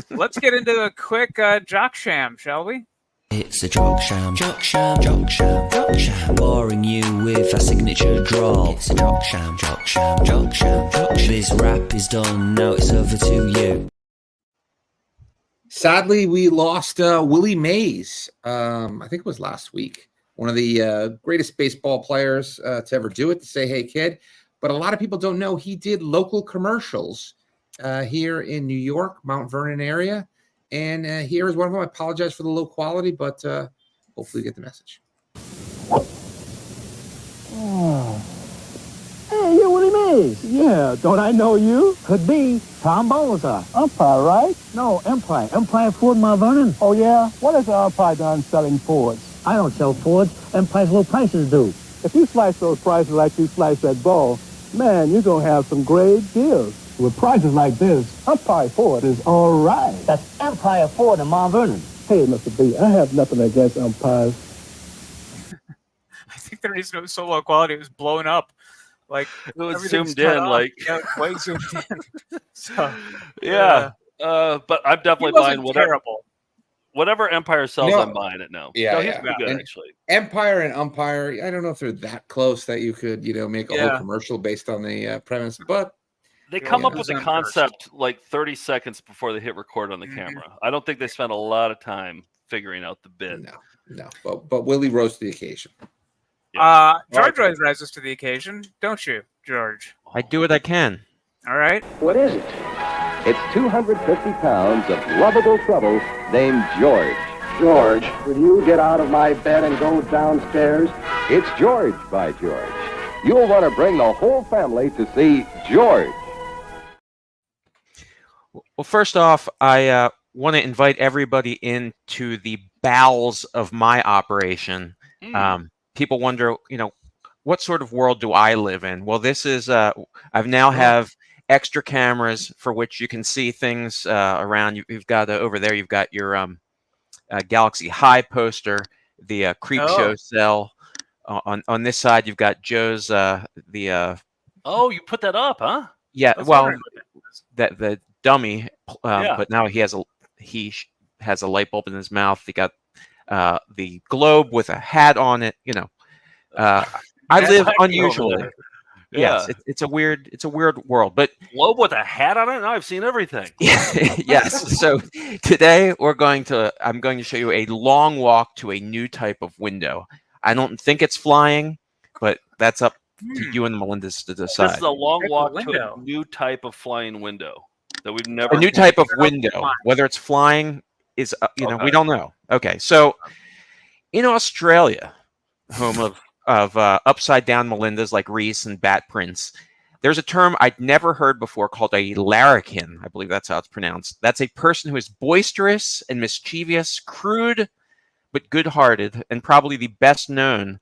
Let's get into a quick Jock Sham, shall we? It's a Jock Sham, Jock Sham, Jock Sham, Jock Sham. Boring you with a signature draw. It's a Jock Sham, Jock Sham, Jock Sham, Jock Sham. This rap is done, now it's over to you. Sadly, we lost Willie Mays. I think it was last week. One of the greatest baseball players to ever do it, to say, hey, kid. But a lot of people don't know he did local commercials here in New York, Mount Vernon area. And here is one of them. I apologize for the low quality, but hopefully you get the message. Oh. Hey, you're Willie Mays. Yeah, don't I know you? Could be. Tom Bowser. Umpire, right? No, Empire. Empire Ford Mount Vernon. Oh, yeah? What has the umpire done selling Fords? I don't sell Fords. Empire's low prices do. If you slice those prices like you slice that ball, man, you're going to have some great deals. With prices like this, Empire Ford is all right. That's Empire Ford in Mount Vernon. Hey, Mr. B, I have nothing against umpires. I think there is no solo quality. It was blown up. Like it was zoomed in, like way zoomed in. So but I'm definitely buying whatever Empire sells. I'm buying it now. Yeah, he's pretty good, actually. Empire and Umpire, I don't know if they're that close that you could, make a whole commercial based on the premise, but they come up with the concept like 30 seconds before they hit record on the camera. I don't think they spent a lot of time figuring out the bit. No. But Willie rose to the occasion. George always rises to the occasion, don't you, George? I do what I can. All right. What is it? It's 250 pounds of lovable trouble named George. George, will you get out of my bed and go downstairs? It's George by George. You'll want to bring the whole family to see George. Well, first off, I want to invite everybody into the bowels of my operation. People wonder, what sort of world do I live in? Well, this is, I've now have extra cameras for which you can see things around. You've got over there, you've got your Galaxy High poster, the Creep Show cell. On this side, you've got Joe's, Oh, you put that up, huh? Yeah, the dummy, but now he has a light bulb in his mouth. He got the globe with a hat on it. I live unusually. Yes, it's a weird world. But globe with a hat on it. No, I've seen everything. Yes. So today I'm going to show you a long walk to a new type of window. I don't think it's flying, but that's up to you and Melinda's to decide. This is a long walk to a new type of flying window that we've never. A new type of window, whether it's flying. Is we don't know. Okay, so in Australia, home of upside down Melindas like Reese and Bat Prince, there's a term I'd never heard before called a larrikin. I believe that's how it's pronounced. That's a person who is boisterous and mischievous, crude but good-hearted, and probably the best known.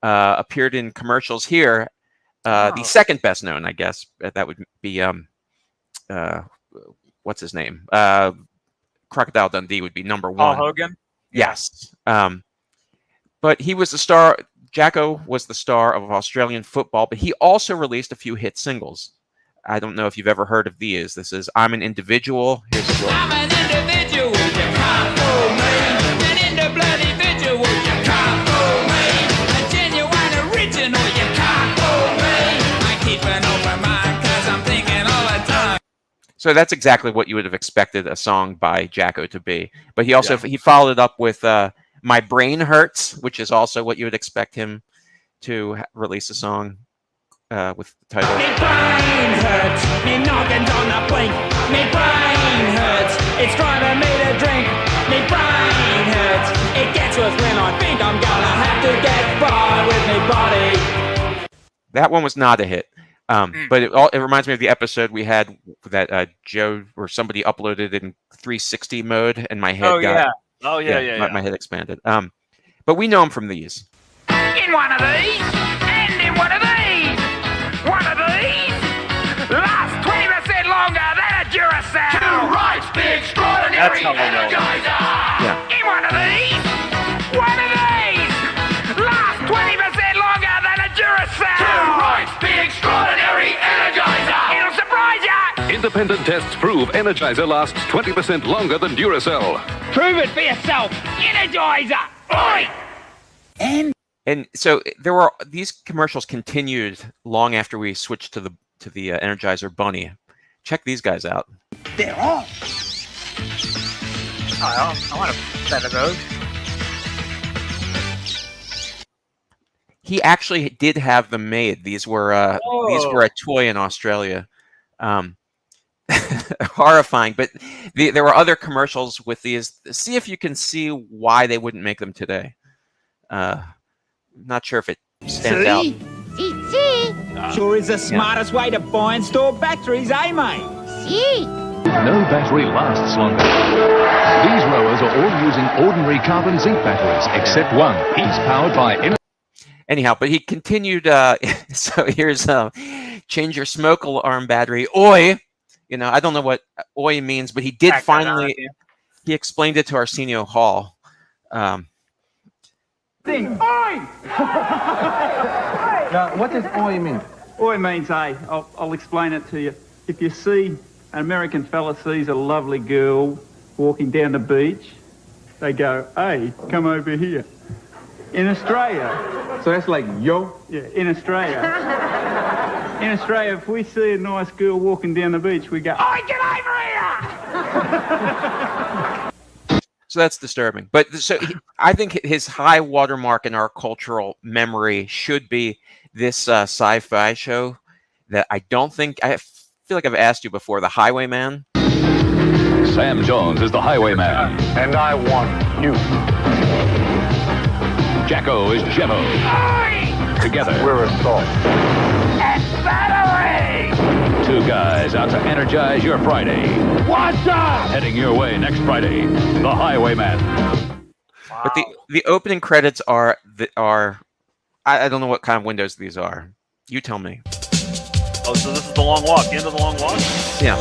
Appeared in commercials here. The second best known, I guess, that would be what's his name? Crocodile Dundee would be number one. Paul Hogan? Yes. But he was the star. Jacko was the star of Australian football, but he also released a few hit singles. I don't know if you've ever heard of these. This is I'm an Individual. Here's the I'm an individual, you can't fool me. An individual, you can't fool me. A genuine original, you can't fool me. I keep an open mind because I'm thinking all the time. So that's exactly what you would have expected a song by Jacko to be. But he also he followed it up with My Brain Hurts, which is also what you would expect him to release a song with the title. Me brain hurts, me noggin's on the blink. Me brain hurts, it's driving me to drink. Me brain hurts, it gets worse when I think I'm gonna have to get by with me body. That one was not a hit. But it reminds me of the episode we had that Joe or somebody uploaded in 360 mode, and my head my head expanded. But we know him from these. In one of these, and in one of these. One of these lasts 20% longer than a Duracell. Two rights, the extraordinary energizer. Yeah. In one of these lasts 20% longer than a Duracell. Two rights, the extraordinary energizer. It'll surprise ya. Independent tests prove Energizer lasts 20% longer than Duracell. Prove it for yourself. Energizer. Oi! And so there were these commercials continued long after we switched to the Energizer Bunny. Check these guys out. They're off. I want a set of those. He actually did have them made. These were a toy in Australia. Horrifying, but there were other commercials with these. See if you can see why they wouldn't make them today. Not sure if it stands out. Sure is the smartest way to buy and store batteries, eh, mate? No battery lasts longer. These rowers are all using ordinary carbon zinc batteries, except one. He's powered by... Anyhow, but he continued. So here's change your smoke alarm battery. Oi! I don't know what oi means, but he did finally... He explained it to Arsenio Hall. Thing. Oi! Now, what does oi mean? Oi means, hey, I'll explain it to you. If you see an American fella sees a lovely girl walking down the beach, they go, hey, come over here. In Australia... So that's like, yo? Yeah, in Australia. In Australia, if we see a nice girl walking down the beach, we go, oi, get over here! So that's disturbing. But I think his high watermark in our cultural memory should be this sci-fi show that I feel like I've asked you before, The Highwayman. Sam Jones is the Highwayman. And I want you. Jacko is Jimbo. Together, we're a salt. And battery! Two guys out to energize your Friday. What's up? Heading your way next Friday, The Highwayman. Wow. But the opening credits are I don't know what kind of windows these are. You tell me. Oh, so this is the long walk. The end of the long walk? Yeah.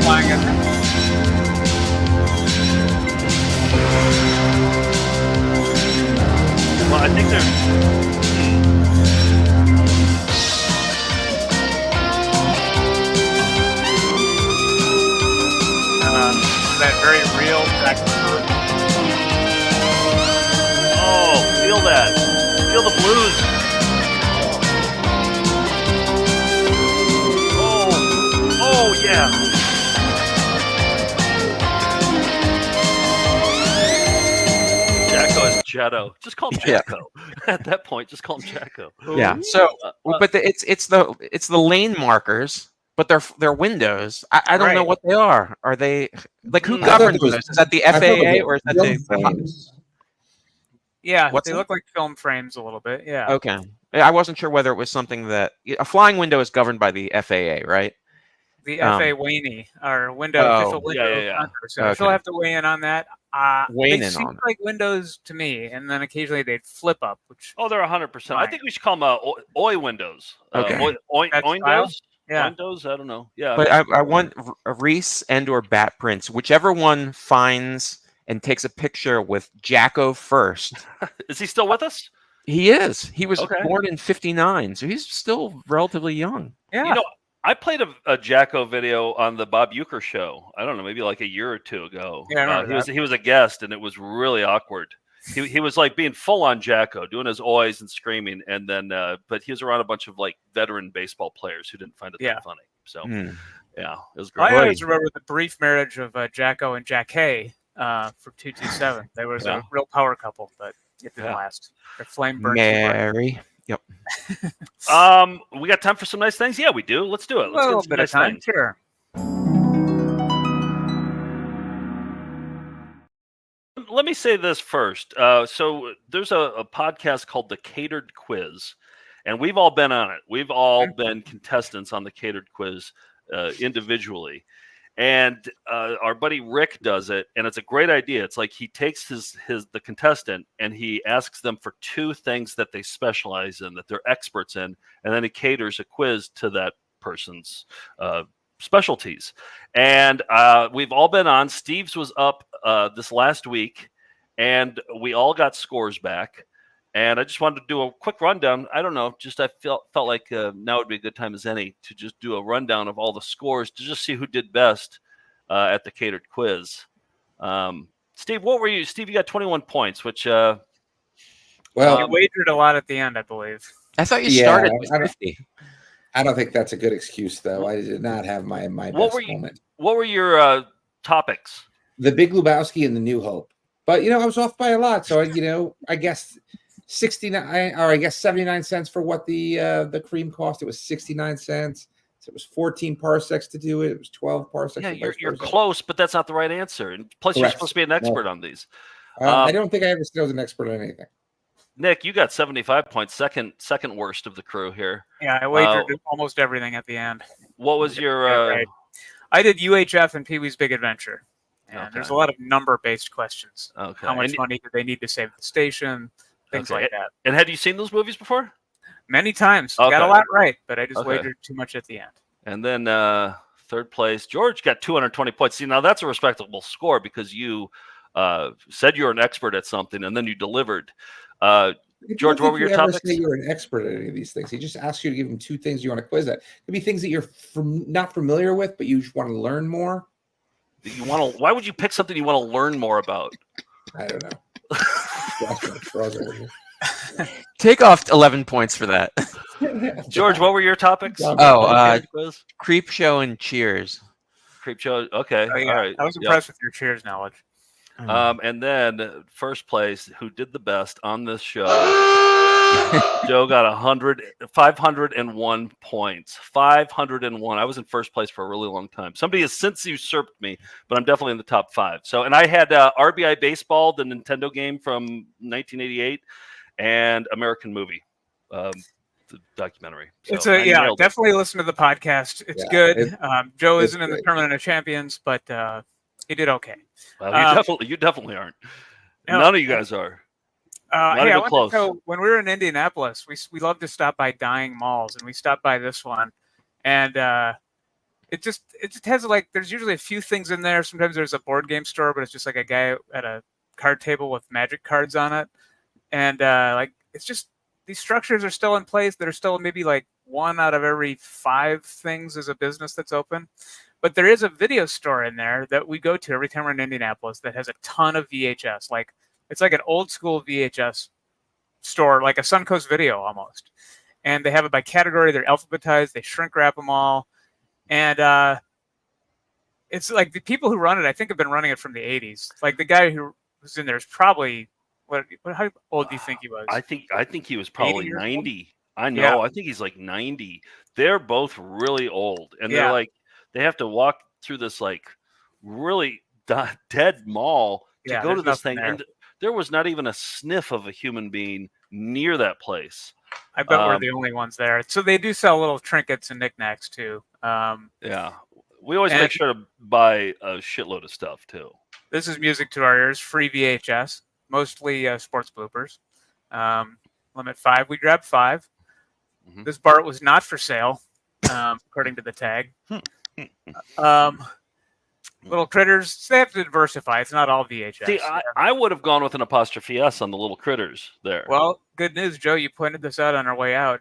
Flying in. Well, I think they're... That very real saxophone. Oh, feel that. Feel the blues. Oh, yeah. Jacko is Jacko. Just call him Jacko. At that point, just call him Jacko. Yeah. So, but it's the lane markers, but they're windows. I don't know what they are. Are they like who governs those? Is that the FAA or is that the? Yeah, they look like film frames a little bit. Yeah. Okay. I wasn't sure whether it was something that a flying window is governed by the FAA, right? The FA weigh or official window. So she'll have to weigh in on that. They seem like windows to me, and then occasionally they'd flip up. They're 100%. I think we should call them OI windows. Okay. Windows. Yeah. Windows. I don't know. Yeah. But I want a Reese and/or Bat Prince, whichever one finds and takes a picture with Jacko first. Is he still with us? He is. He was born in '59, so he's still relatively young. Yeah. I played a Jacko video on the Bob Uecker show. I don't know, maybe like a year or two ago. Yeah, he was a guest, and it was really awkward. he was like being full on Jacko, doing his oys and screaming, and then but he was around a bunch of like veteran baseball players who didn't find it that funny. So yeah, it was great. I always remember the brief marriage of Jacko and Jack Hay from 227. They was a real power couple, but it didn't last. Their flame burned. Mary. Yep. We got time for some nice things. Yeah, we do. Let's do it. Let's a get bit of time. Sure. Let me say this first. So there's a podcast called the Catered Quiz, and we've all been on it. We've all been contestants on the Catered Quiz individually. And our buddy Rick does it, and it's a great idea. It's like he takes the contestant and he asks them for 2 things that they specialize in, that they're experts in, and then he caters a quiz to that person's specialties. And we've all been on. Steve's was up this last week, and we all got scores back. And I just wanted to do a quick rundown. I don't know, just I felt like now would be a good time as any to just do a rundown of all the scores to just see who did best at the Catered Quiz. Steve, what were you? Steve, you got 21 points, which well, you wagered a lot at the end, I believe. I thought you started with 50. I don't think that's a good excuse, though. I did not have my best moment. What were your topics? The Big Lebowski and the New Hope. But I was off by a lot, so I guess 69, or I guess 79 cents for what the cream cost. It was 69 cents. So it was 14 parsecs to do it. It was 12 parsecs. Yeah, you're close, but that's not the right answer. And plus, you're supposed to be an expert on these. I don't think I ever said I was an expert on anything. Nick, you got 75 points, second worst of the crew here. Yeah, I wagered almost everything at the end. What was your? I did UHF and Pee-wee's Big Adventure. And there's a lot of number-based questions. Okay. How much money do they need to save the station? Things like that. And had you seen those movies before? Many times. Got a lot right, but I just wagered too much at the end. And then third place, George got 220 points. See, now that's a respectable score because you said you were an expert at something and then you delivered. George, what were your topics? Say you're an expert at any of these things. He just asks you to give him 2 things you want to quiz at. It could be things that you're not familiar with, but you just want to learn more. Why would you pick something you want to learn more about? I don't know. Take off 11 points for that. George, what were your topics? Creep Show and Cheers. Creep Show. Okay. Oh, yeah. All right. I was impressed with your Cheers knowledge. And then first place, who did the best on this show? Joe got 501 points. 501. I was in first place for a really long time. Somebody has since usurped me, but I'm definitely in the top 5. So, and I had RBI Baseball, the Nintendo game from 1988, and American Movie, the documentary. So definitely listen to the podcast. It's good. Joe isn't in the Tournament of Champions, but he did okay. Well, you definitely aren't. None of you guys are. When we were in Indianapolis, we love to stop by dying malls, and we stopped by this one, and it just has like there's usually a few things in there. Sometimes there's a board game store, but it's just like a guy at a card table with magic cards on it, and it's just these structures are still in place. That are still maybe like 1 out of every 5 things is a business that's open. But there is a video store in there that we go to every time we're in Indianapolis that has a ton of VHS. Like it's like an old school VHS store, like a Suncoast Video almost. And they have it by category. They're alphabetized. They shrink wrap them all. And it's like the people who run it, I think, have been running it from the 80s. Like the guy who was in there is probably how old do you think he was? I think he was probably 90. I know. Yeah. I think he's like 90. They're both really old, and they're like. They have to walk through this like really dead mall to go to this thing. And there was not even a sniff of a human being near that place. I bet we're the only ones there. So they do sell little trinkets and knickknacks too. We always make sure to buy a shitload of stuff too. This is music to our ears, free VHS, mostly sports bloopers. Limit 5. We grabbed 5. Mm-hmm. This Bart was not for sale, according to the tag. Little critters, they have to diversify. It's not all VHS. See, I would have gone with an apostrophe S on the little critters there. Well, good news, Joe. You pointed this out on our way out.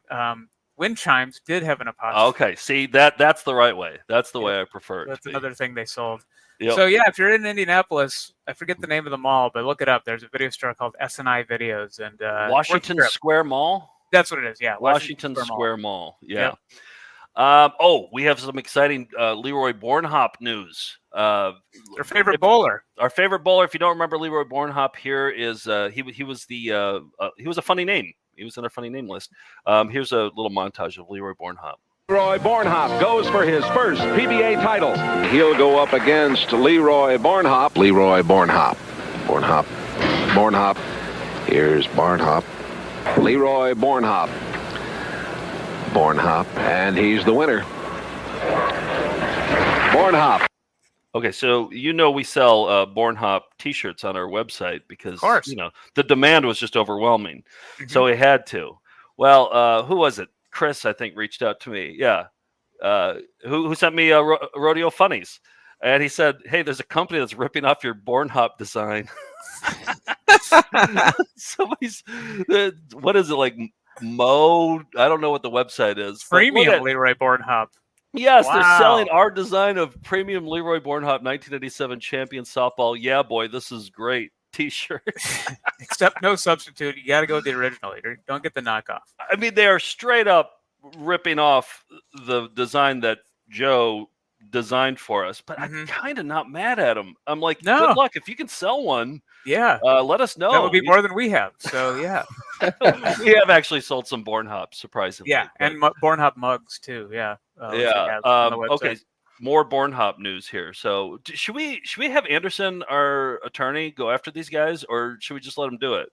Wind chimes did have an apostrophe. Okay, see, that's the right way. That's the way I prefer it. That's another thing they sold. Yep. So yeah, if you're in Indianapolis, I forget the name of the mall, but look it up. There's a video store called S&I Videos, and Washington Square Mall. That's what it is. Yeah, Washington Square Mall. Yeah. Yep. We have some exciting Leroy Borhop news. Our favorite bowler. Our favorite bowler. If you don't remember Leroy Borhop, here is he was a funny name. He was in our funny name list. Here's a little montage of Leroy Borhop. Leroy Borhop goes for his first PBA title. He'll go up against Leroy Borhop. Leroy Borhop. Borhop. Here's Borhop. Leroy Borhop. And he's the winner. Borhop. Okay, so we sell Borhop T-shirts on our website because the demand was just overwhelming, so we had to. Well, who was it? Chris, I think, reached out to me. Yeah, who sent me Rodeo Funnies, and he said, "Hey, there's a company that's ripping off your Borhop design." Somebody's, what is it, like Mo? I don't know what the website is. Premium Leroy Borhop. Yes, wow. They're selling our design of premium Leroy Borhop 1987 champion softball. Yeah, boy, this is great T-shirt. Except no substitute. You got to go with the original. Don't get the knockoff. I mean, they are straight up ripping off the design that Joe designed for us, but I'm kind of not mad at him. I'm like, good luck. If you can sell one, let us know. That would be more than we have. So, yeah. We have actually sold some Borhop, surprisingly. Yeah, and Borhop mugs, too. Yeah. Okay. More Borhop news here. So should we have Anderson, our attorney, go after these guys, or should we just let him do it?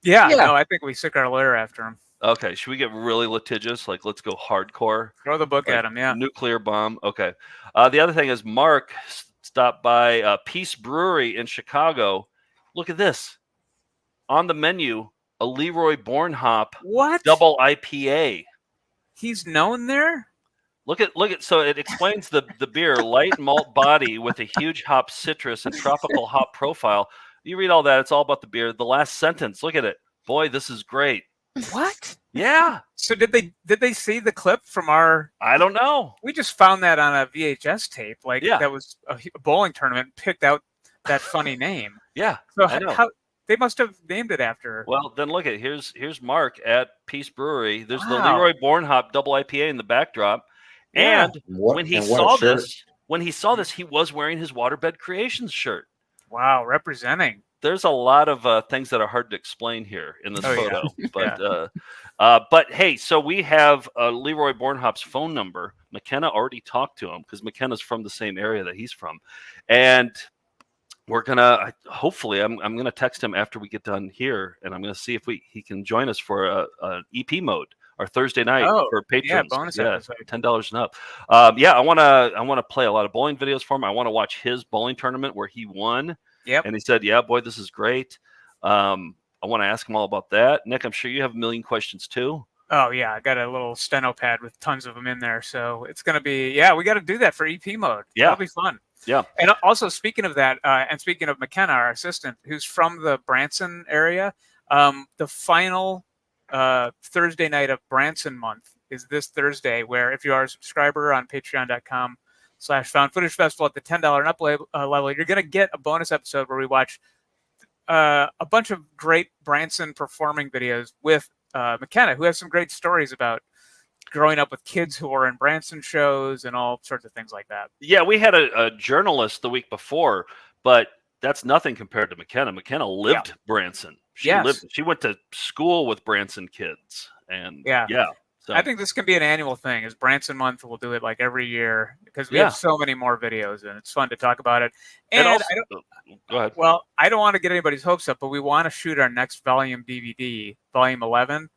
Yeah. No, I think we sick our lawyer after him. Okay, should we get really litigious? Like, let's go hardcore. Throw the book at him, yeah. Nuclear bomb. Okay. The other thing is Mark stopped by Peace Brewery in Chicago. Look at this. On the menu, a Leroy Borhop double IPA. He's known there? Look at so it explains the beer, light malt body with a huge hop citrus and tropical hop profile. You read all that, it's all about the beer. The last sentence, look at it. Boy, this is great. What? Yeah. So did they see the clip from our? I don't know. We just found that on a VHS tape. That was a bowling tournament. Picked out that funny name. Yeah. So how they must have named it after. Well, then look at here's Mark at Peace Brewery. There's the Leroy Borhop double IPA in the backdrop, and when he saw this, he was wearing his Waterbed Creations shirt. Wow, representing. There's a lot of things that are hard to explain here in this photo, but hey, so we have Leroy Bornhop's phone number. McKenna already talked to him because McKenna's from the same area that he's from, and we're gonna hopefully I'm gonna text him after we get done here, and I'm gonna see if he can join us for a EP mode. Our Thursday night for patrons. Yeah, bonus episode. $10 and up. I want to play a lot of bowling videos for him. I want to watch his bowling tournament where he won. Yep. And he said, "Yeah, boy, this is great." I want to ask him all about that. Nick, I'm sure you have a million questions too. Oh yeah, I got a little steno pad with tons of them in there, so it's gonna be we got to do that for EP mode. Yeah, that'll be fun. Yeah. And also speaking of that, and speaking of McKenna, our assistant, who's from the Branson area, the final Thursday night of Branson month is this Thursday, where if you are a subscriber on patreon.com/Found Footage Festival at the $10 and up level, you're going to get a bonus episode where we watch a bunch of great Branson performing videos with McKenna, who has some great stories about growing up with kids who were in Branson shows and all sorts of things like that. Yeah, we had a journalist the week before, but that's nothing compared to McKenna. McKenna lived Branson. She went to school with Branson kids, and so. I think this can be an annual thing. Is Branson month? We'll do it like every year because we have so many more videos, and it's fun to talk about it. And also, go ahead. Well, I don't want to get anybody's hopes up, but we want to shoot our next volume DVD, volume 11,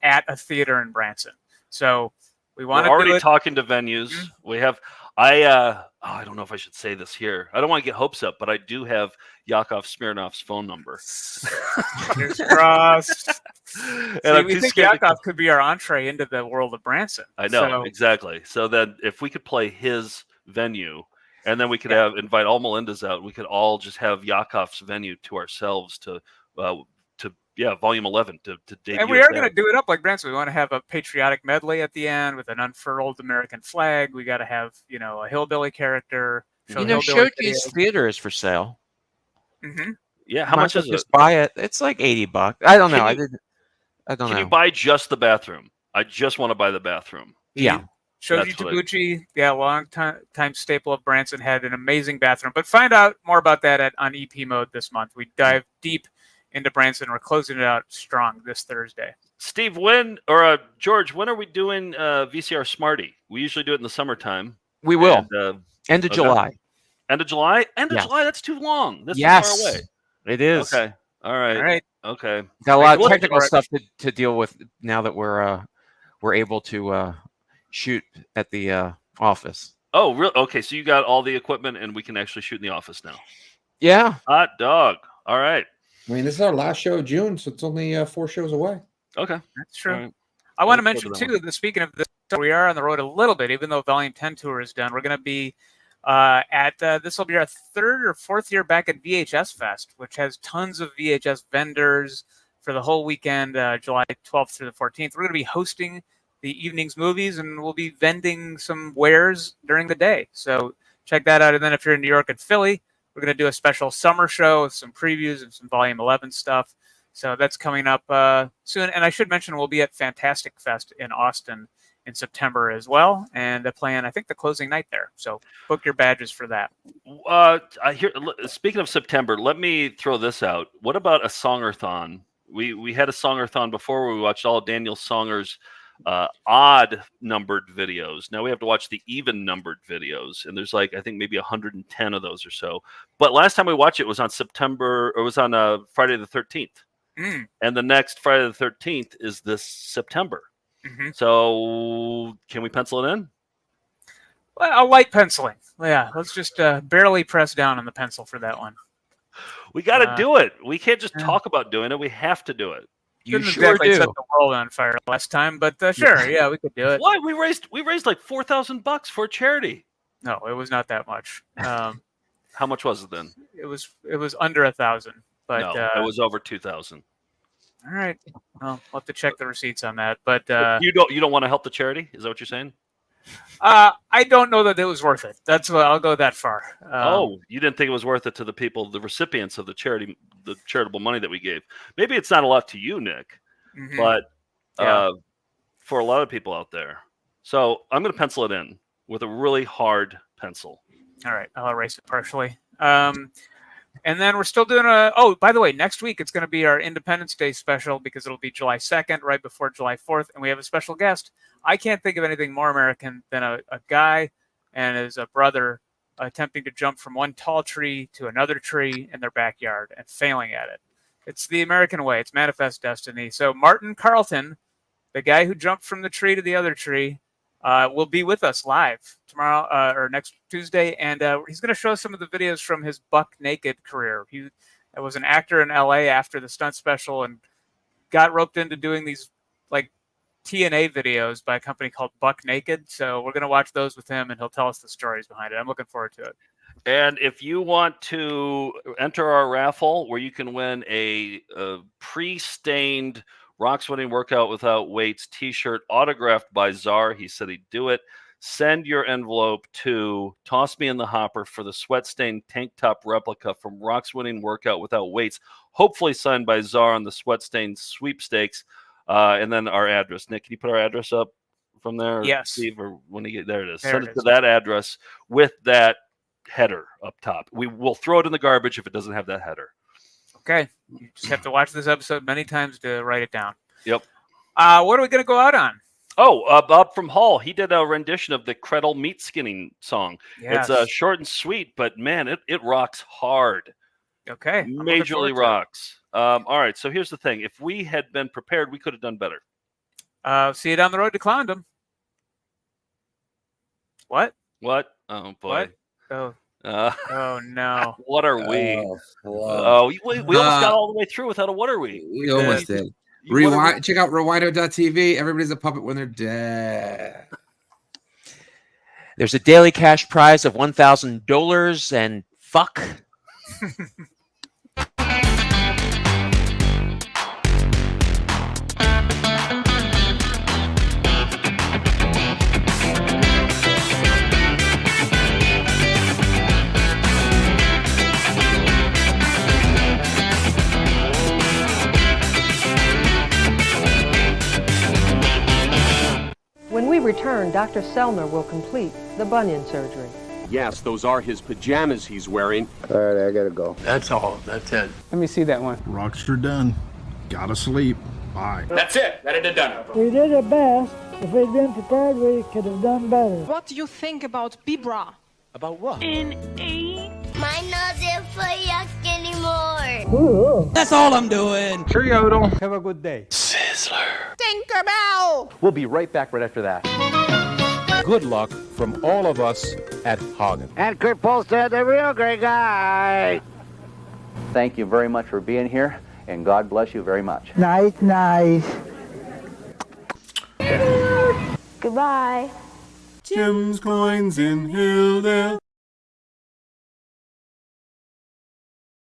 at a theater in Branson. So we want to. We're already talking to venues. Mm-hmm. We have. I don't know if I should say this here. I don't want to get hopes up, but I do have Yakov Smirnov's phone number. Fingers crossed. And we think Yakov could be our entree into the world of Branson. I know, exactly. So then if we could play his venue, and then we could invite all Melindas out, we could all just have Yakov's venue to ourselves to volume 11 to debut. And we are going to do it up like Branson. We want to have a patriotic medley at the end with an unfurled American flag. We got to have, a hillbilly character. Shoji's Theater is for sale. Mm-hmm. Yeah, how much is it? Just buy it. It's like $80. I don't know. I don't know. Can you buy just the bathroom? I just want to buy the bathroom. Yeah. Shoji Taguchi, long time staple of Branson, had an amazing bathroom. But find out more about that on EP Mode this month. We dive deep into Branson. We're closing it out strong this Thursday. Steve, George, when are we doing VCR Smarty? We usually do it in the summertime. We will. End of July. End of July? End of July? That's too long. That's too far away. It is. Okay. All right. Okay. Got a lot of technical stuff to deal with now that we're able to shoot at the office. Oh, really? Okay, so you got all the equipment, and we can actually shoot in the office now. Yeah. Hot dog. All right. I mean, this is our last show of June, so it's only 4 shows away. Okay. That's true. Right. I want to mention, too, that speaking of this, we are on the road a little bit, even though Volume 10 tour is done. We're going to be this will be our 3rd or 4th year back at VHS Fest, which has tons of VHS vendors for the whole weekend, July 12th through the 14th. We're going to be hosting the evening's movies, and we'll be vending some wares during the day. So check that out. And then if you're in New York and Philly, we're going to do a special summer show with some previews and some Volume 11 stuff. So that's coming up soon. And I should mention we'll be at Fantastic Fest in Austin in September as well, and playing, I think, the closing night there. So book your badges for that. Speaking of September, let me throw this out. What about a songathon? We had a songathon before where we watched all of Daniel Songer's odd numbered videos. Now we have to watch the even numbered videos, and there's I think maybe 110 of those or so. But last time we watched it was on Friday the 13th. And the next Friday the 13th is this September. Mm-hmm. So can we pencil it in? Well, a light penciling. Yeah, let's just barely press down on the pencil for that one. We got to do it. We can't just talk about doing it. We have to do it. You sure do. Set the world on fire last time, but sure, yeah, we could do it. Why? We raised like $4,000 for a charity. No, it was not that much. How much was it then? It was under 1,000, but no, it was over 2,000. All right. Well, we'll have to check the receipts on that. But you don't want to help the charity? Is that what you're saying? I don't know that it was worth it. That's what I'll go that far. You didn't think it was worth it to the people, the recipients of the charitable money that we gave. Maybe it's not a lot to you, Nick, but for a lot of people out there. So I'm going to pencil it in with a really hard pencil. All right. I'll erase it partially. And then we're still doing by the way, next week it's going to be our Independence Day special because it'll be July 2nd, right before July 4th. And we have a special guest. I can't think of anything more American than a guy and his brother attempting to jump from one tall tree to another tree in their backyard and failing at it. It's the American way. It's manifest destiny. So Martin Carlton, the guy who jumped from the tree to the other tree, will be with us live tomorrow or next Tuesday, and he's going to show some of the videos from his buck naked career. He was an actor in LA after the stunt special and got roped into doing these TNA videos by a company called Buck Naked. So we're going to watch those with him, and he'll tell us the stories behind it. I'm looking forward to it. And if you want to enter our raffle where you can win a pre-stained Rock's Winning Workout Without Weights t-shirt autographed by Czar, he said he'd do it. Send your envelope to Toss Me in the Hopper for the sweat-stained tank top replica from Rock's Winning Workout Without Weights, hopefully signed by Czar on the sweat-stained sweepstakes. And then our address. Nick, can you put our address up from there? Yes. Steve, or when you get there, it is. Send it to that address with that header up top. We will throw it in the garbage if it doesn't have that header. Okay. You just have to watch this episode many times to write it down. Yep. What are we going to go out on? Bob from Hall. He did a rendition of the Credle meat skinning song. Yes. It's short and sweet, but man, it rocks hard. Okay. Majorly rocks. All right. So here's the thing. If we had been prepared, we could have done better. See you down the road to Clowndom. What? Oh, boy. What? Oh, no. What are we? We almost got all the way through without a what are we? We almost did. Rewind. Check out Rewindo.tv. Everybody's a puppet when they're dead. There's a daily cash prize of $1,000 and fuck. return, Dr. Selner will complete the bunion surgery. Yes, those are his pajamas he's wearing. All right, I gotta go. That's all. That's it. Let me see that one. Rocks are done. Gotta sleep. Bye. That's it. That it done. We did our best. If we'd been prepared, we could have done better. What do you think about Bibra? About what? My nose isn't for yuck anymore. Ooh. That's all I'm doing. Sure, Yodel. Have a good day. Sizzler. Tinkerbell! We'll be right back right after that. Good luck from all of us at Hagen. And Kurt Polstead, the real great guy. Thank you very much for being here, and God bless you very much. Nice. Goodbye. Jim's Coins in Hilldale.